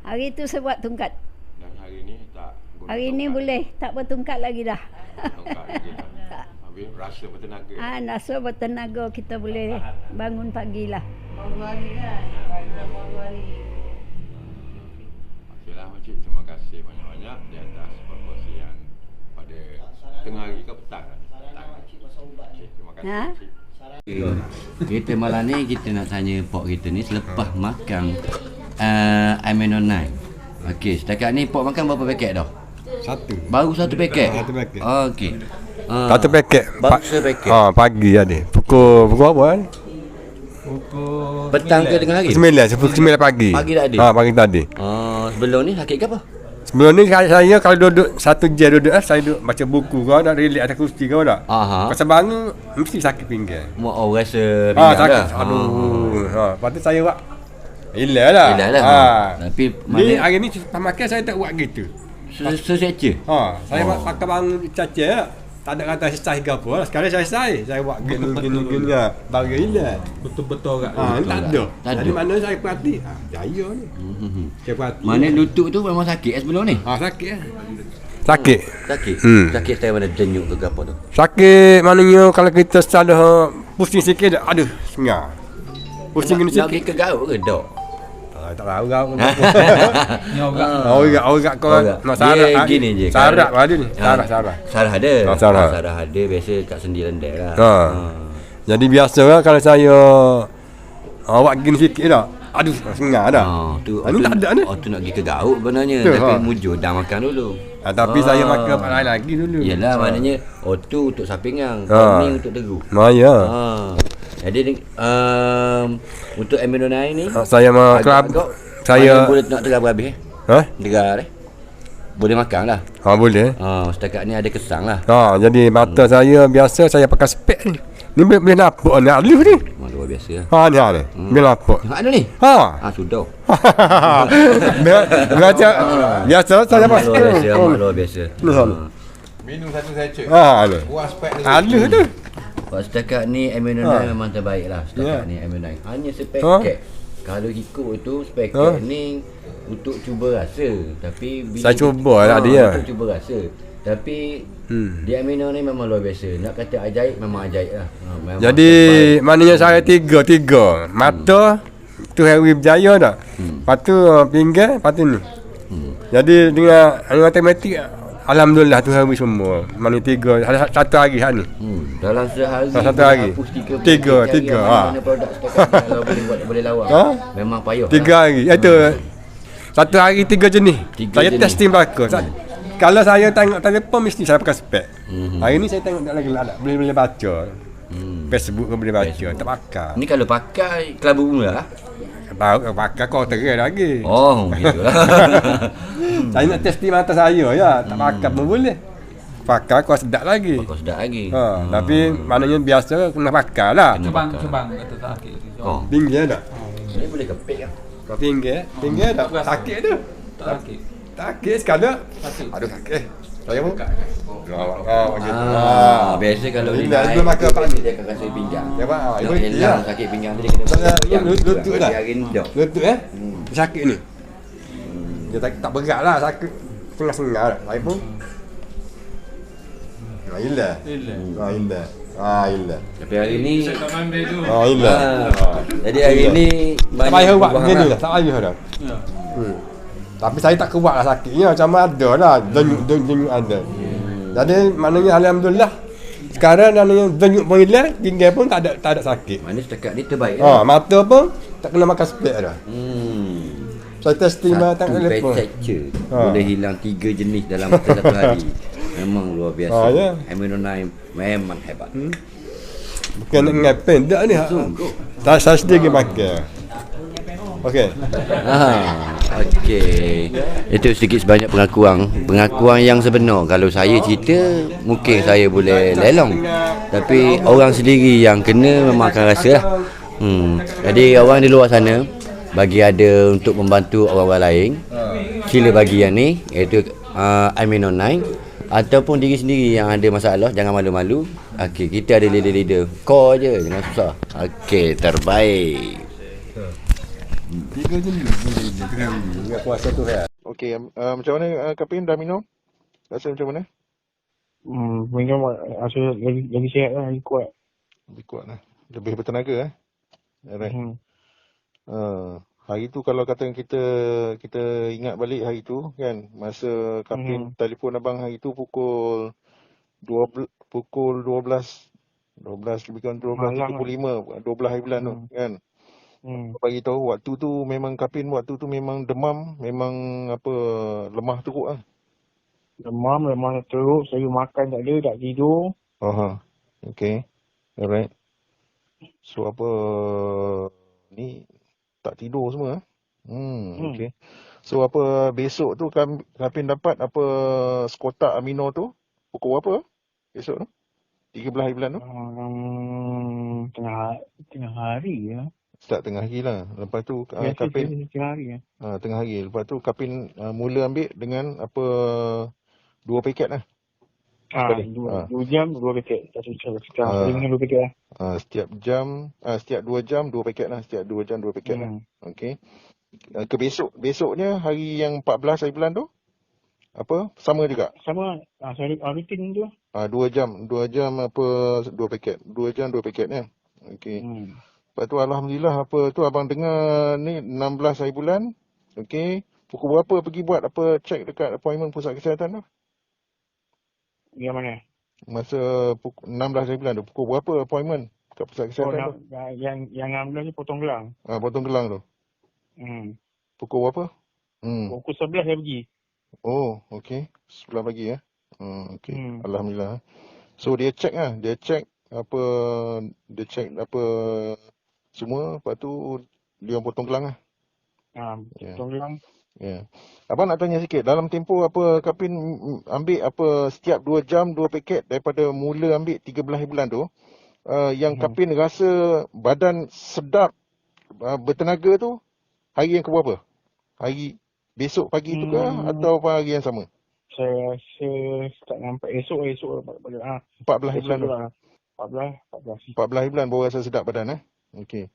Hari tu saya buat tungkat.
Dan hari ni tak guna
hari ni boleh, tak bertungkat lagi dah.
tungkat lagi dah. Habis rasa bertenaga.
Rasa bertenaga, kita boleh bangun pagi lah.
Okeylah makcik, terima kasih banyak-banyak di atas perkongsian pada tengah hari ke petang. Terima kasih.
Kita malam ni kita nak tanya Pok kita ni selepas makan Aminonai. Okey, setakat ni Pok makan berapa paket dah? Baru satu paket. Okey.
Satu paket.
Baru satu paket.
Pagi tadi. Pukul apa kan?
Petang ke tengah hari?
9 pagi.
Pagi tadi.
Pagi tadi.
Sebelum ni sakit ke apa?
Sebelum ni saya kalau duduk 1 jam duduk saya duduk baca buku kau nak relax atas kerusi kau tak? Pasal bangun mesti sakit pinggang.
Rasa pinggang
sakit. Lepas tu saya buat hilang lah.
Tapi
ni hari ni selepas makan saya tak buat gitu.
Seseca.
Saya makan bangun caca. Tak ada kata exercise ke apa lah. Sekarang saya buat gini lah. Baru hilang.
Betul-betul kat
tak ada. Jadi mana saya perhati jaya ni. Saya perhati.
Mana lutut tu memang sakit sebelum ni?
Sakit lah. Sakit.
Sakit saya mana denyuk ke apa tu?
Sakit maknanya kalau kita salah pusing sikit aduh sengar. Pusing gini sikit.
Nak pergi ke garuk ke dok?
Tak tahu kau. Ni orang kau nak sarap
gini je.
Sarap ada ni. Sarap.
Sarap ada. Sarap ada biasa kat sendi lendir lah.
Jadi biasa lah kalau saya awak gini sikit dah. Aduh sengar dah.
Ni tak ada ni. Tu nak pergi ke garuk sebenarnya tapi mujur dah makan dulu.
Tapi saya makan apa lain lagi dulu.
Yalah maknanya tu untuk sapingang, ni untuk teru. Jadi untuk Aminonai ni
saya mau kelab saya
boleh nak tegar habis tegar boleh makan lah.
Boleh.
Setakat ni ada kesang lah.
Jadi mata saya biasa saya pakai spek ni. Ni boleh nampak ni alif ni.
biasa.
Ha ni ha ni. Bila apa?
Tengok ada ni.
Ha.
Sudah.
Baca biasa saya
Amat luar biasa, amat luar biasa.
Minum satu secek.
Ni.
Puas spek ni.
Ada tu.
Buat setakat ni Amino 9 memang terbaik lah setakat ni Amino 9. Hanya sepaket. Kalau ikut tu sepaket ni untuk cuba rasa. Tapi bila
saya cuba lah dia.
Untuk cuba rasa. Tapi di Amino ni memang luar biasa. Nak kata ajaib memang ajaib lah. Memang
jadi maknanya saya tiga. Mata tu Harry berjaya dah. Lepas tu pinggir, lepas tu ni. Jadi dengan matematik alhamdulillah tu Harry semua. Mana tiga ada satu hari hak ni.
Dalam sehari
satu hari. Tiga.
Mana produk setakat kalau boleh lawan. Memang payah.
3 hari. Itu satu hari 3 jenis. Saya testing belaka. Kalau saya tengok telefon mesti saya pakai spek. Hari ni saya tengok tak lagi ada. Boleh baca. Facebook boleh baca. Tak pakai.
Ni kalau pakai kelabu bunga lah.
Tahu pakai kau terang lagi.
Oh, gitulah.
Saya nak testing mata saya ya. Tak pakai pun boleh. Pakai kau sedap lagi. Tapi maknanya biasa kena pakai lah.
Cubang kata sakit.
Pinggir tak?
Ini boleh kepek kan?
Kau pinggir tak? Sakit tu. Sakit sekali. Aduh sakit. Saya pun.
Biasa kalau dia
naik dia
akan rasa pinggang.
Ya pak.
Nak hilang sakit pinggang dia kena goyang.
Lutut dah.
Hari ni dah.
Lutut sakit ni. Dia tak berat lah sakit. Sengah-sengah lah. Saya pun. Ilah.
Tapi hari ni jadi hari ni
tak payah buat macam ni lah. Tak payah dah. Tapi saya tak kuat lah sakitnya. Macam ada lah. Denyut ada. Jadi maknanya alhamdulillah. Sekarang maknanya denyut pun hilang. Tinggal pun tak ada sakit.
Mana setakat ni terbaik.
Mata pun tak kena makan spek dah. Saya testing mata telefon.
Boleh hilang 3 jenis dalam satu hari. Memang luar biasa. Amino 9 memang hebat.
Bukan nak ngapain tak ni. Saya sendiri pakai. Okey.
Okey. Itu sedikit sebanyak pengakuan yang sebenar. Kalau saya cerita mungkin saya boleh lelong. Tapi orang sendiri yang kena memang akan rasa lah. Jadi orang di luar sana bagi ada untuk membantu orang-orang lain, sila bagi yang ni iaitu Amino 9 ataupun diri sendiri yang ada masalah, jangan malu-malu. Okey, kita ada leader-leader. Call je, jangan susah. Okey, terbaik.
3 jenis. Ingat puasa tu kan.
Okey, macam mana Kapin dah minum? Rasa macam mana?
Minum rasa lagi sihat lah, lagi kuat.
Lebih kuat lah. Lebih bertenaga Alright. Hari tu kalau kata kita ingat balik hari tu kan, masa Kapin telefon abang hari tu pukul 12 lebih kurang 12.35 12 hari bulan tu kan. Bagi tahu waktu tu memang Kapin waktu tu memang demam, memang apa lemah teruk lah.
Lemah teruk, saya makan tak ada, tak tidur.
Okay. Alright. So apa ni tak tidur semua Okay. So apa besok tu Kapin dapat apa sekotak amino tu pukul berapa besok tu? 13 hari bulan tu?
Tengah hari ya.
Start tengah hari lah. Lepas tu Kapin
tengah hari ya.
Tengah hari. Lepas tu Kapin mula ambil dengan apa 2 paket lah.
2 jam 2 paket. Dengan 2 paket lah.
Setiap 2 jam 2 paket lah. Setiap 2 jam 2 paket lah. Okey. Ke besoknya hari yang 14 hari bulan tu apa sama juga?
Sama. Rutin tu.
2 jam apa 2 paket. 2 jam 2 paket ya. Okey. Lepas tu alhamdulillah apa tu abang dengar ni 16 hari bulan. Okey. Pukul berapa pergi buat apa check dekat appointment pusat kesihatan tu?
Yang mana?
Masa 16 hari bulan tu pukul berapa appointment kat pusat kesihatan tu?
Yang 16 ni potong gelang.
Potong gelang tu. Pukul berapa?
Pukul 11 saya pergi.
Oh, okey. 11 pagi ya. Okey. Alhamdulillah. So dia check apa semua, lepas tu dia potong gelang lah.
Potong gelang.
Ya. Abang nak tanya sikit, dalam tempoh apa Kapin ambil apa setiap 2 jam 2 paket daripada mula ambil 13 hari bulan tu, yang Kapin rasa badan sedap, bertenaga tu hari yang keberapa? Hari besok pagi tu ke atau hari yang sama?
Saya rasa start nampak esok
14 hari bulan tu. 14 hari bulan baru rasa sedap badan Okey.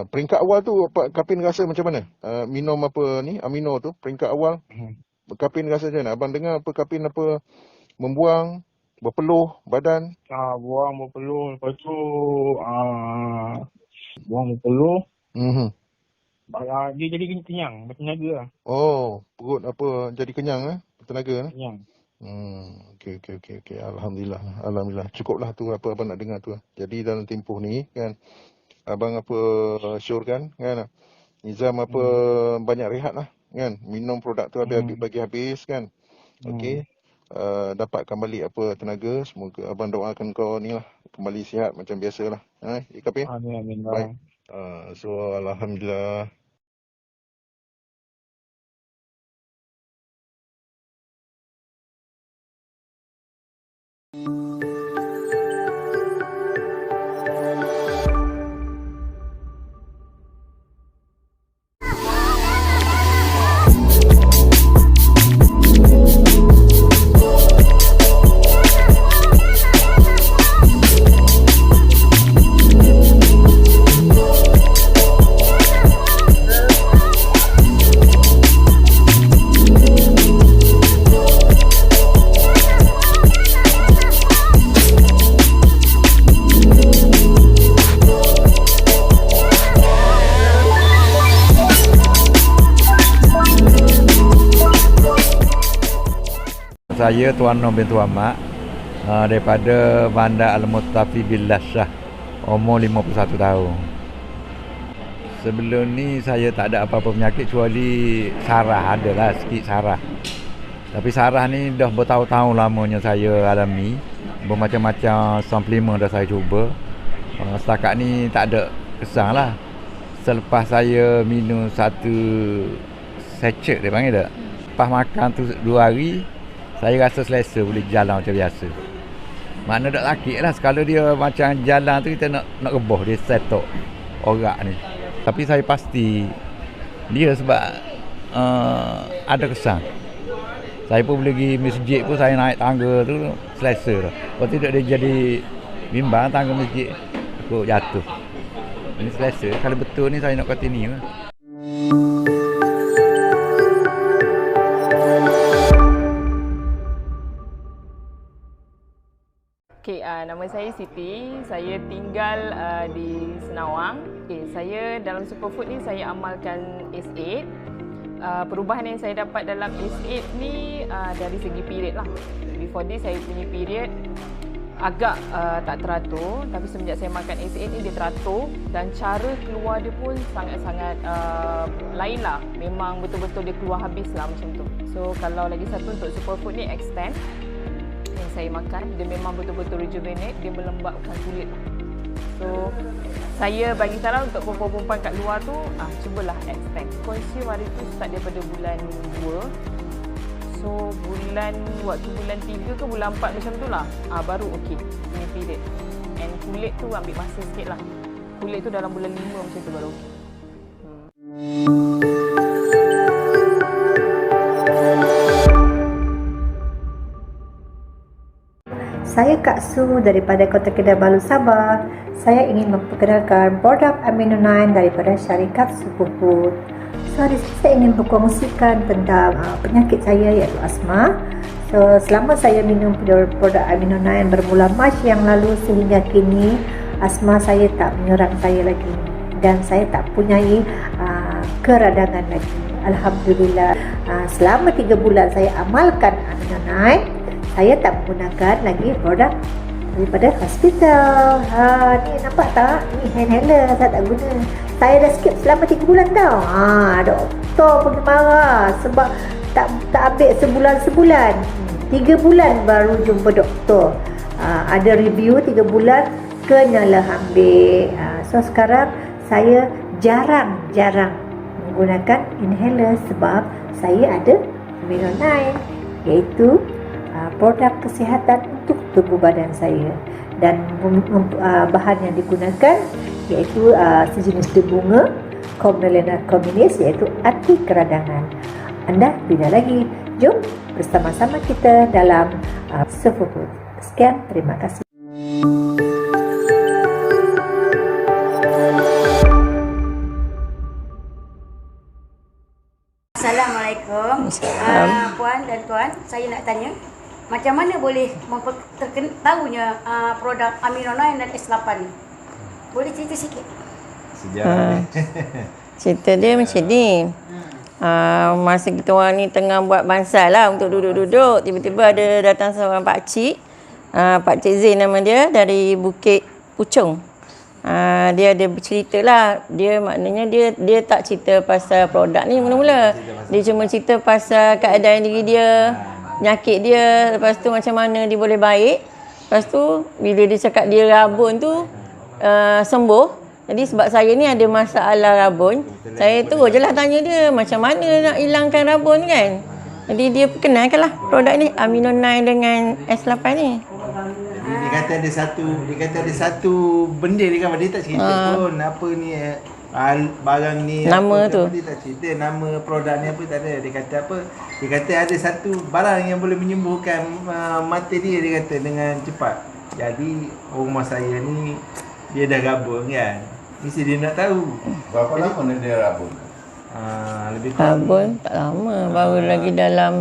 Peringkat awal tu Kapin rasa macam mana? Minum apa ni amino tu peringkat awal. Kapin rasa macam mana? Abang dengar apa Kapin apa membuang, berpeluh badan.
Buang berpeluh, lepas tu buang berpeluh. Dia jadi kenyang, bertenaga lah.
Oh, perut apa jadi kenyang bertenaga
Kenyang.
Okey. Alhamdulillah. Cukuplah tu apa abang nak dengar tu. Jadi dalam tempoh ni kan abang apa syorkan kan Nizam apa banyak rehat lah kan. Minum produk tu bagi habis kan. Okey. Dapatkan balik apa tenaga. Semoga abang doakan kau ni lah kembali sihat macam biasalah. Kapin.
Amin.
Baik. So alhamdulillah.
Saya Tuan Noh bin Tuan Mak daripada Bandar Al-Mustafi Billah Shah, umur 51 tahun. Sebelum ni saya tak ada apa-apa penyakit kecuali sarah, adalah sikit sarah. Tapi sarah ni dah bertahun-tahun lamanya saya alami. Bermacam-macam suplemen dah saya cuba. Setakat ni tak ada kesan lah. Selepas saya minum satu sachet dia panggil tak? Lepas makan tu 2 hari, saya rasa selesa boleh jalan macam biasa. Makna tak sakit lah. Sekala dia macam jalan tu kita nak rebah dia setok orak ni. Tapi saya pasti dia sebab ada kesan. Saya pun boleh pergi masjid pun saya naik tangga tu selesa dah. Kalau tidak dia jadi bimbang tangga masjid aku jatuh. Ini selesa. Kalau betul ni saya nak continue lah.
Okay, nama saya Siti. Saya tinggal di Senawang. Okay, saya dalam Superfood ni saya amalkan S8. Perubahan yang saya dapat dalam S8 ni dari segi period lah. Before this saya punya period agak tak teratur, tapi semenjak saya makan S8 ni dia teratur dan cara keluar dia pun sangat-sangat lain lah. Memang betul-betul dia keluar habis lah macam tu. So kalau lagi satu untuk Superfood ni Extend yang saya makan, dia memang betul-betul rejuvenate, dia melembabkan kulit. So saya bagi saran untuk perempuan-perempuan kat luar tu cubalah Extend. Consume hari tu start daripada bulan 2. So waktu bulan 3 ke bulan 4 macam tu lah baru okey punya period. And kulit tu ambil masa sikit lah. Kulit tu dalam bulan 5 macam tu baru okey.
Saya Kak Su daripada Kota Kinabalu, Sabah. Saya ingin memperkenalkan produk Amino 9 daripada syarikat Superfood. So, di sini saya ingin berkongsikan tentang penyakit saya iaitu asma. So, selama saya minum produk Amino 9 bermula Mac yang lalu sehingga kini, asma saya tak menyerang saya lagi. Dan saya tak mempunyai keradangan lagi. Alhamdulillah. Selama 3 bulan saya amalkan Amino 9, saya tak menggunakan lagi produk daripada hospital. Ni nampak tak? Ni hand inhaler saya tak guna. Saya dah skip selama 3 bulan tau. Doktor pergi marah sebab tak ambil sebulan-sebulan. 3 bulan baru jumpa doktor. Ada review 3 bulan, kenalah ambil. So sekarang saya jarang-jarang menggunakan inhaler sebab saya ada Amino 9, iaitu produk kesihatan untuk tubuh badan saya. dan bahan yang digunakan iaitu sejenis bunga Comnelina communis, iaitu arti keradangan. Anda bila lagi? Jom bersama-sama kita dalam Superfood. Sekian, terima kasih.
Assalamualaikum. Puan dan tuan, saya nak tanya, macam mana boleh tahunya produk Amino9 dan S8 ni? Boleh cerita sikit?
Cerita dia macam ni. Masa kita orang ni tengah buat bansal lah untuk duduk-duduk, tiba-tiba ada datang seorang pakcik, Pakcik Zain nama dia, dari Bukit Puchong. Dia ada bercerita lah. Dia maknanya dia tak cerita pasal produk ni mula-mula. Dia cuma cerita pasal keadaan diri dia, penyakit dia, lepas tu macam mana dia boleh baik. Lepas tu bila dia cakap dia rabun tu sembuh. Jadi sebab saya ni ada masalah rabun, saya terus je lah tanya dia macam mana nak hilangkan rabun kan. Jadi dia perkenalkan lah produk ni, Amino9 dengan S8 ni.
Dia kata ada satu benda dia kan, dia tak cerita pun apa ni barang ni
nama
apa,
tu.
Dia tak cerita nama produk ni apa, tak ada. Dia kata apa? Dia kata ada satu barang yang boleh menyembuhkan mata dia kata dengan cepat. Jadi rumah saya ni dia dah rabun kan. Mesti dia nak tahu.
Berapa lama dia rabun?
Lebih kurang
Rabun tak lama, baru lagi dalam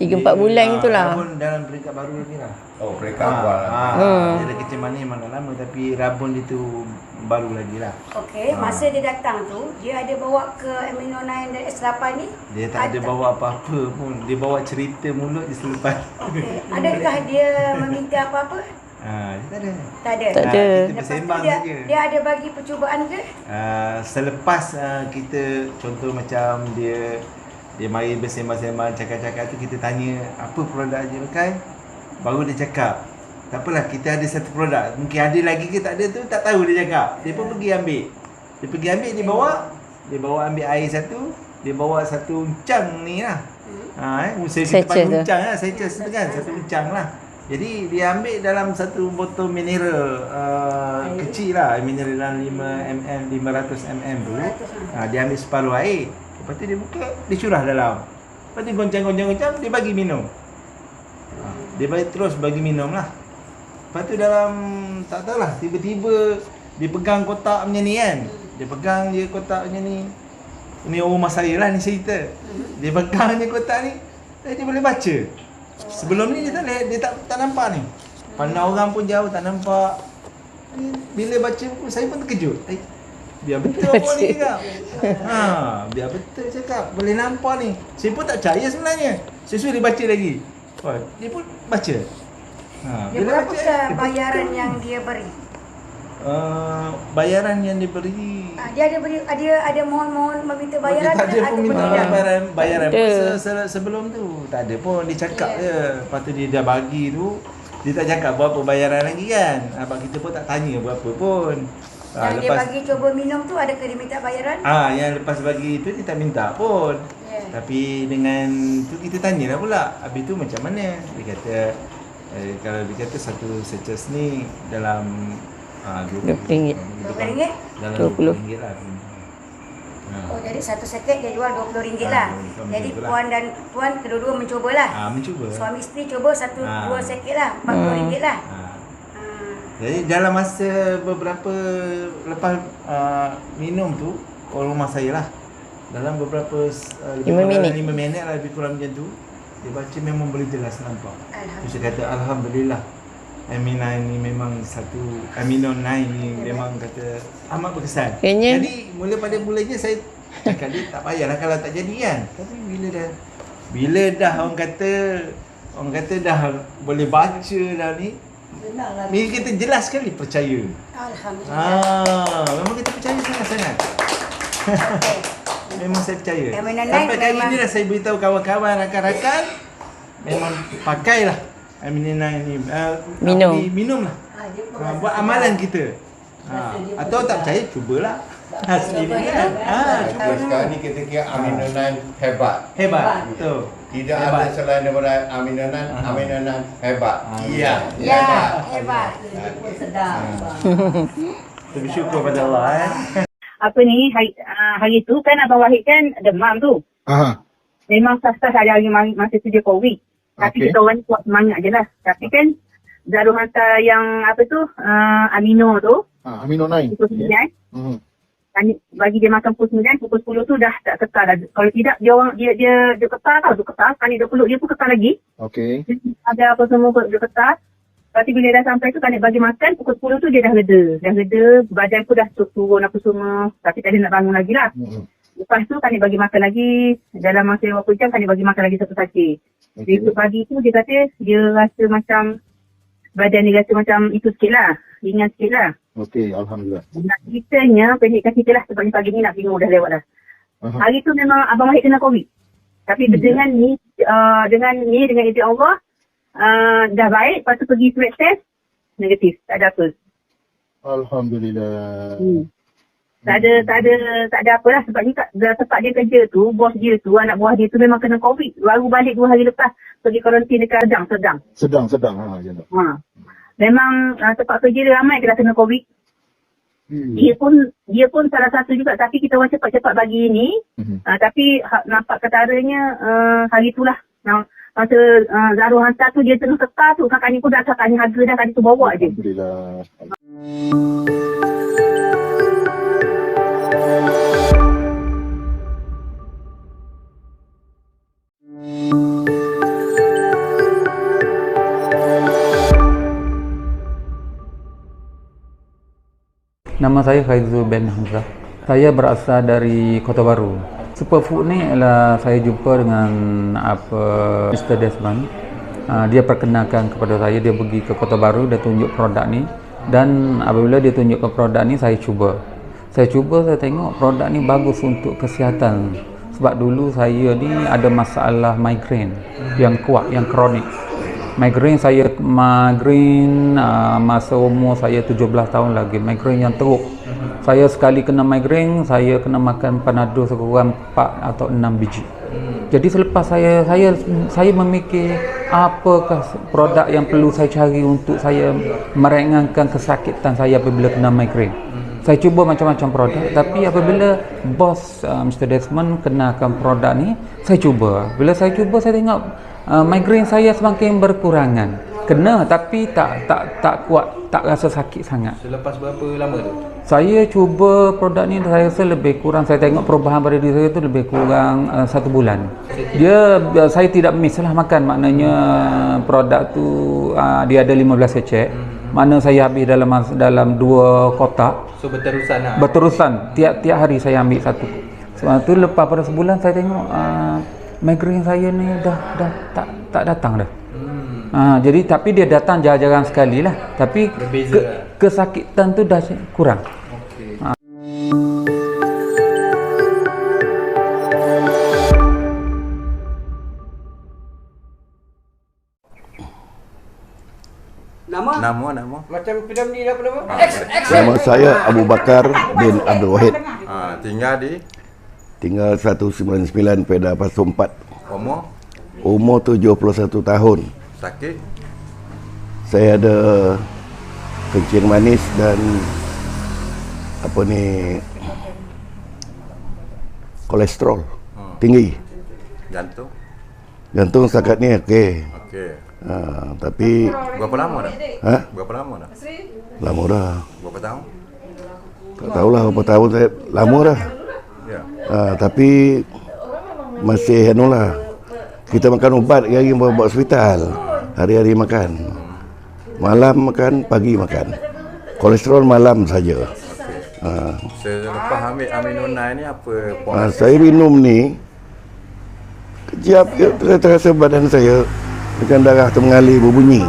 3-4 bulan itulah.
Rabun dalam peringkat baru lagi lah.
Oh, peringkat awal lah.
Dia dah kecil manis mana lama, tapi rabun dia tu baru lagi lah.
Okey, masa dia datang tu, dia ada bawa ke Amino9 dan S8 ni?
Dia tak ada bawa apa-apa pun. Dia bawa cerita mulut dia selepas.
Okey, adakah dia meminta apa-apa?
Dia tak ada.
Tak ada.
Kita bersembang
dia,
saja.
Dia ada bagi percubaan ke?
Selepas kita contoh macam dia mari bersembang-sembang cakap-cakap tu, kita tanya apa produk dia pakai, baru dia cakap. Tak apalah, kita ada satu produk. Mungkin ada lagi ke tak ada tu tak tahu dia cakap. Dia pun pergi ambil. Dia bawa ambil air satu, dia bawa satu uncang ni lah. Kita pakai uncang lah, saya tu kan, satu uncang lah. Jadi dia ambil dalam satu botol mineral kecil lah, mineral dalam 500 ml tu. Dia ambil separuh air. Lepas tu dia buka, dia curah dalam. Lepas tu goncang, dia bagi minum. Dia terus bagi minum lah. Lepas tu dalam, tak tahulah, tiba-tiba dia pegang kotak macam ni kan. Dia pegang je kotak macam ni. Ini rumah saya lah ni cerita. Dia pegang je kotak ni, dia boleh baca. Sebelum ni dia tak nampak ni. Pandang orang pun jauh tak nampak. Bila baca buku saya pun terkejut. Biar betul apa ni cakap. Biar betul cakap. Boleh nampak ni. Saya pun tak percaya sebenarnya. Saya suruh dia baca lagi. Dia pun baca.
Dia berapakah bayaran yang dia beri?
Bayaran yang diberi.
Dia ada mohon meminta bayaran.
Dia tak ada pun minta bayaran pun sebelum tu. Tak ada pun, dia cakap je. Lepas tu dia dah bagi tu, dia tak cakap berapa bayaran lagi kan. Abang kita pun tak tanya berapa pun.
Yang dia bagi cuba minum tu, adakah dia minta bayaran?
Yang lepas bagi tu dia tak minta pun. Tapi dengan tu kita tanyalah pula, habis tu macam mana? Dia kata kalau dia kata satu sachet ni dalam
RM20.
Dalam RM20 lah.
Oh, jadi satu seket dia jual RM20 lah. Jadi puan dan tuan kedua-dua mencubalah.
Mencuba.
Suami isteri cuba dua seket lah, RM40 lah.
Jadi dalam masa beberapa lepas minum tu, rumah saya lah, dalam beberapa 5 minit lah, lebih kurang macam tu, dia baca memang boleh jelas nampak. Terus dia kata Alhamdulillah, Amino9 ni memang satu, Amino9 ni memang kata amat berkesan. Jadi mula pada mulanya saya cakap dia tak payahlah kalau tak jadi kan. Tapi bila dah orang kata dah boleh baca dah ni, kita jelas sekali percaya.
Alhamdulillah.
Memang kita percaya sangat-sangat. Memang saya percaya. Sampai kali ni dah saya beritahu kawan-kawan, rakan-rakan, memang pakailah Amino9 ni. Minum lah. Buat amalan kita. Atau tak percaya, cubalah. Sendiri kan.
Sekarang ni kita kira Amino9 hebat.
Hebat, betul.
Tidak ada selain daripada Aminonan. Aminonan hebat. Iya.
Hebat.
Sedap. Bersyukur pada Allah.
Apa ni, hari tu kan Abang Wahid kan demam tu. Memang sasar hari masa tu dia COVID. Tapi kita orang ni kuat semangat je lah. Tapi kan Darul hantar yang apa tu, amino tu.
Amino 9.
Pukul 9. Bagi dia makan pukul 9, pukul 10 tu dah tak kekal dah. Kalau tidak dia kekal tau, dia kekal. Sekali dia peluk dia pun kekal lagi.
Okey.
Ada apa semua dia kekal. Tapi bila dah sampai tu Kanik bagi makan, pukul 10 tu dia dah reda. Badan pun dah turun apa semua. Tapi tak ada nak bangun lagi lah. Lepas tu Kanik bagi makan lagi. Dalam masa beberapa jam Kanik bagi makan lagi satu sachet. Besok pagi tu dia kata dia rasa macam, badan dia rasa macam itu sikit lah. Ringan sikit lah.
Okey, Alhamdulillah.
Nak ceritanya, pendekkan cerita lah sebabnya pagi ni nak bingung dah lewat dah. Hari tu memang Abang Wahid kena COVID. Tapi dengan izin Allah, dah baik. Lepas tu pergi swab test, negatif. Tak ada apa.
Alhamdulillah.
Tak ada apalah. Sebabnya tempat dia kerja tu, bos dia tu, anak buah dia tu memang kena COVID. Baru balik 2 hari lepas pergi kuarantin dekat Sedang. Memang tempat kerja dia ramai kena COVID. Dia pun salah satu juga, tapi kita orang cepat-cepat bagi ini. Tapi nampak ketaranya hari itulah. Masa Darul hantar tu dia tengah kekal tu. Kakak ni pun dah cakap ni harga dah, tadi tu bawa je.
Alhamdulillah.
Nama saya Faizul bin Hamzah. Saya berasal dari Kota Baru. Superfood ni ialah saya jumpa dengan Mr. Desmond. Dia perkenalkan kepada saya, dia pergi ke Kota Baru, dia tunjuk produk ni. Dan apabila dia tunjukkan produk ni, saya cuba. Saya tengok produk ni bagus untuk kesihatan. Sebab dulu saya ni ada masalah migraine yang kuat, yang kronik. Migraine masa umur saya 17 tahun lagi, migraine yang teruk. Saya sekali kena migraine, saya kena makan Panadol sekurang 4 atau 6 biji. Jadi selepas saya memikir apakah produk yang perlu saya cari untuk saya meringankan kesakitan saya apabila kena migraine. Saya cuba macam-macam produk, tapi apabila bos Mr. Desmond kenalkan produk ni, saya cuba. Bila saya cuba, saya tengok migraine saya semakin berkurangan. Kena tapi tak kuat, tak rasa sakit sangat.
Selepas berapa lama tu?
Saya cuba produk ni, saya rasa lebih kurang, saya tengok perubahan pada diri saya tu lebih kurang 1 bulan. Saya tidak miss lah makan, maknanya produk tu dia ada 15 secek. Mana saya habis dalam 2 kotak.
So berterusan lah.
Berterusan, tiap hari saya ambil satu. Sebab tu lepas pada sebulan saya tengok migraine saya ni dah tak datang dah. Jadi tapi dia datang jarang-jarang sekali lah. Tapi kesakitan tu dah kurang.
Nama.
Macam film ni apa nama?
Nama saya Abu Bakar bin Abdul Wahid. Tinggal 199 Pedah Pasu 4. Umur 71 tahun.
Sakit?
Saya ada kencing manis dan kolesterol tinggi. Jantung setakat ni okey. Tapi
berapa lama dah? Berapa lama dah?
Lama dah.
Berapa tahun?
Tak tahulah berapa tahun saya. Lama dah. Tapi masih kita makan ubat hari-hari bawa hospital. Hari-hari makan. Malam makan, pagi makan. Kolesterol malam saja.
Selepas ambil Amino 9 ni apa
saya minum ni, kejap terasa badan saya dengan darah tu mengalir berbunyi.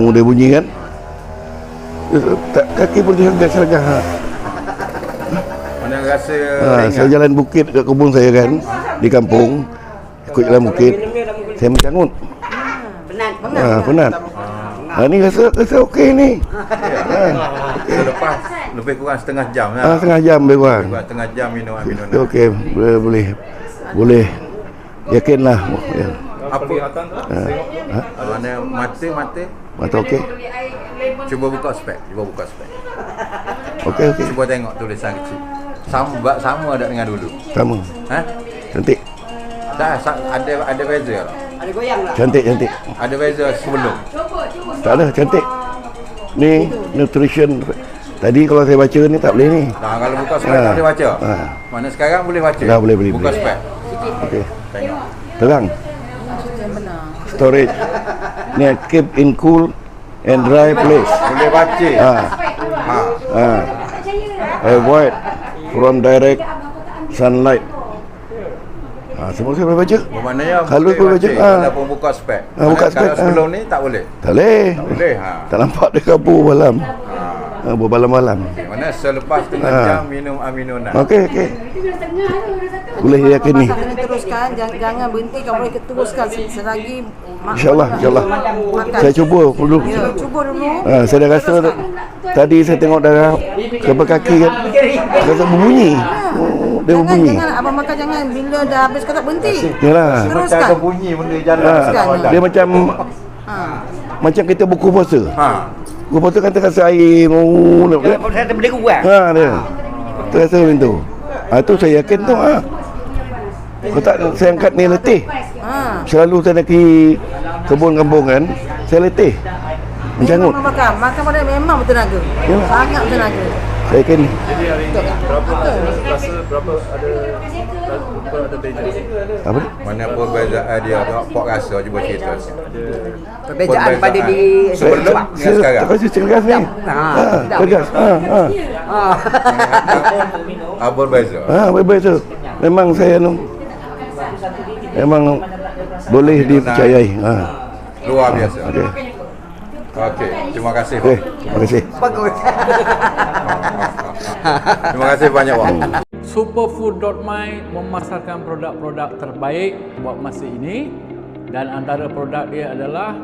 Dia bunyi kan. Kaki pun tersergah.
Mana rasa
saya jalan bukit kat kebun saya kan, di kampung. Ikut jalan bukit, saya mencangut. Penat. Ni rasa okey ni.
Selepas lebih kurang setengah jam lah.
Setengah jam lebih kurang.
Setengah jam minum Amino 9.
Okey, boleh. boleh yakinlah. Ya.
Apa? Mana mata okey. Cuba buka spek.
Okey.
Cuba tengok tulisan kecil. Sama ada dengan dulu.
Sama. Cantik.
Dah ada beza tak?
Ada goyang tak?
Cantik.
Ada beza sebelum.
Tak ada, cantik. Ni nutrition. Tadi kalau saya baca ni tak boleh ni.
Nah, kalau buka spek tak boleh baca. Mana sekarang boleh baca?
Dah boleh.
Buka spek.
Okey.
Tengok.
Terang. Storage. Ni keep in cool and dry place.
Boleh baca.
Avoid from direct sunlight. Semua saya boleh baca.
Maknanya
kalau boleh baca.
Walaupun buka spek.
Buka spek.
Kalau sebelum ni tak boleh.
Tak boleh. Tak nampak dia kabur malam. Bermalam-malam.
Mana selepas tengah jam minum Amino9.
Okey. Boleh yakin ni.
Teruskan, jangan berhenti, kalau boleh teruskan selagi
InsyaAllah. Saya cuba dulu.
Cuba dulu.
Saya dah rasa tadi saya tengok darah kepa kaki kan. Rasa berbunyi. Dia berbunyi.
Jangan abang makan, jangan bila dah habis kau tak berhenti.
Yalah.
Teruskan.
Macam bunyi benda jalan.
Dia macam kita buku puasa. Buku puasa kan terasa air.
Saya terbeli kuat.
Dia. Terasa macam tu. Tu saya yakin tu. Kalau tak saya angkat ni letih. Selalu saya nak pergi kebun kampung kan, saya letih. Mencangut.
Makan pada memang bertenaga. Sangat bertenaga.
Saya yakin.
Berapa ada beza?
Apa?
Mana perbezaan dia Pak rasa cuba cerita.
Perbezaan pada di
sebelum dengan sekarang.
Saya cergas ni. Cergas.
Apa berbeza?
Berbeza. Memang saya memang boleh dipercayai.
Luar biasa. Okey, terima kasih.
Terima kasih.
Bagus.
Terima kasih banyak, Pak.
Superfood.my memasarkan produk-produk terbaik buat masa ini, dan antara produk dia adalah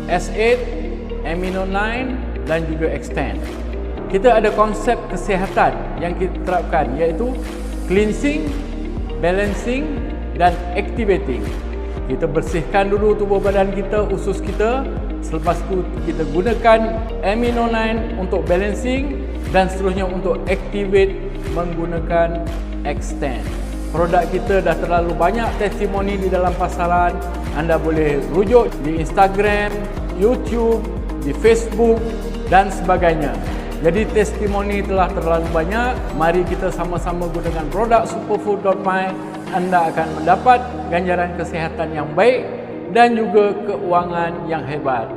S8, Amino9 dan juga Extend. Kita ada konsep kesihatan yang kita terapkan, iaitu cleansing, balancing dan activating. Kita bersihkan dulu tubuh badan kita, usus kita. Selepas itu kita gunakan Amino9 untuk balancing dan seterusnya untuk activate menggunakan Extend. Produk kita dah terlalu banyak testimoni di dalam pasaran. Anda boleh rujuk di Instagram, YouTube, di Facebook dan sebagainya. Jadi testimoni telah terlalu banyak. Mari kita sama-sama gunakan produk Superfood.my. Anda akan mendapat ganjaran kesihatan yang baik dan juga keuangan yang hebat.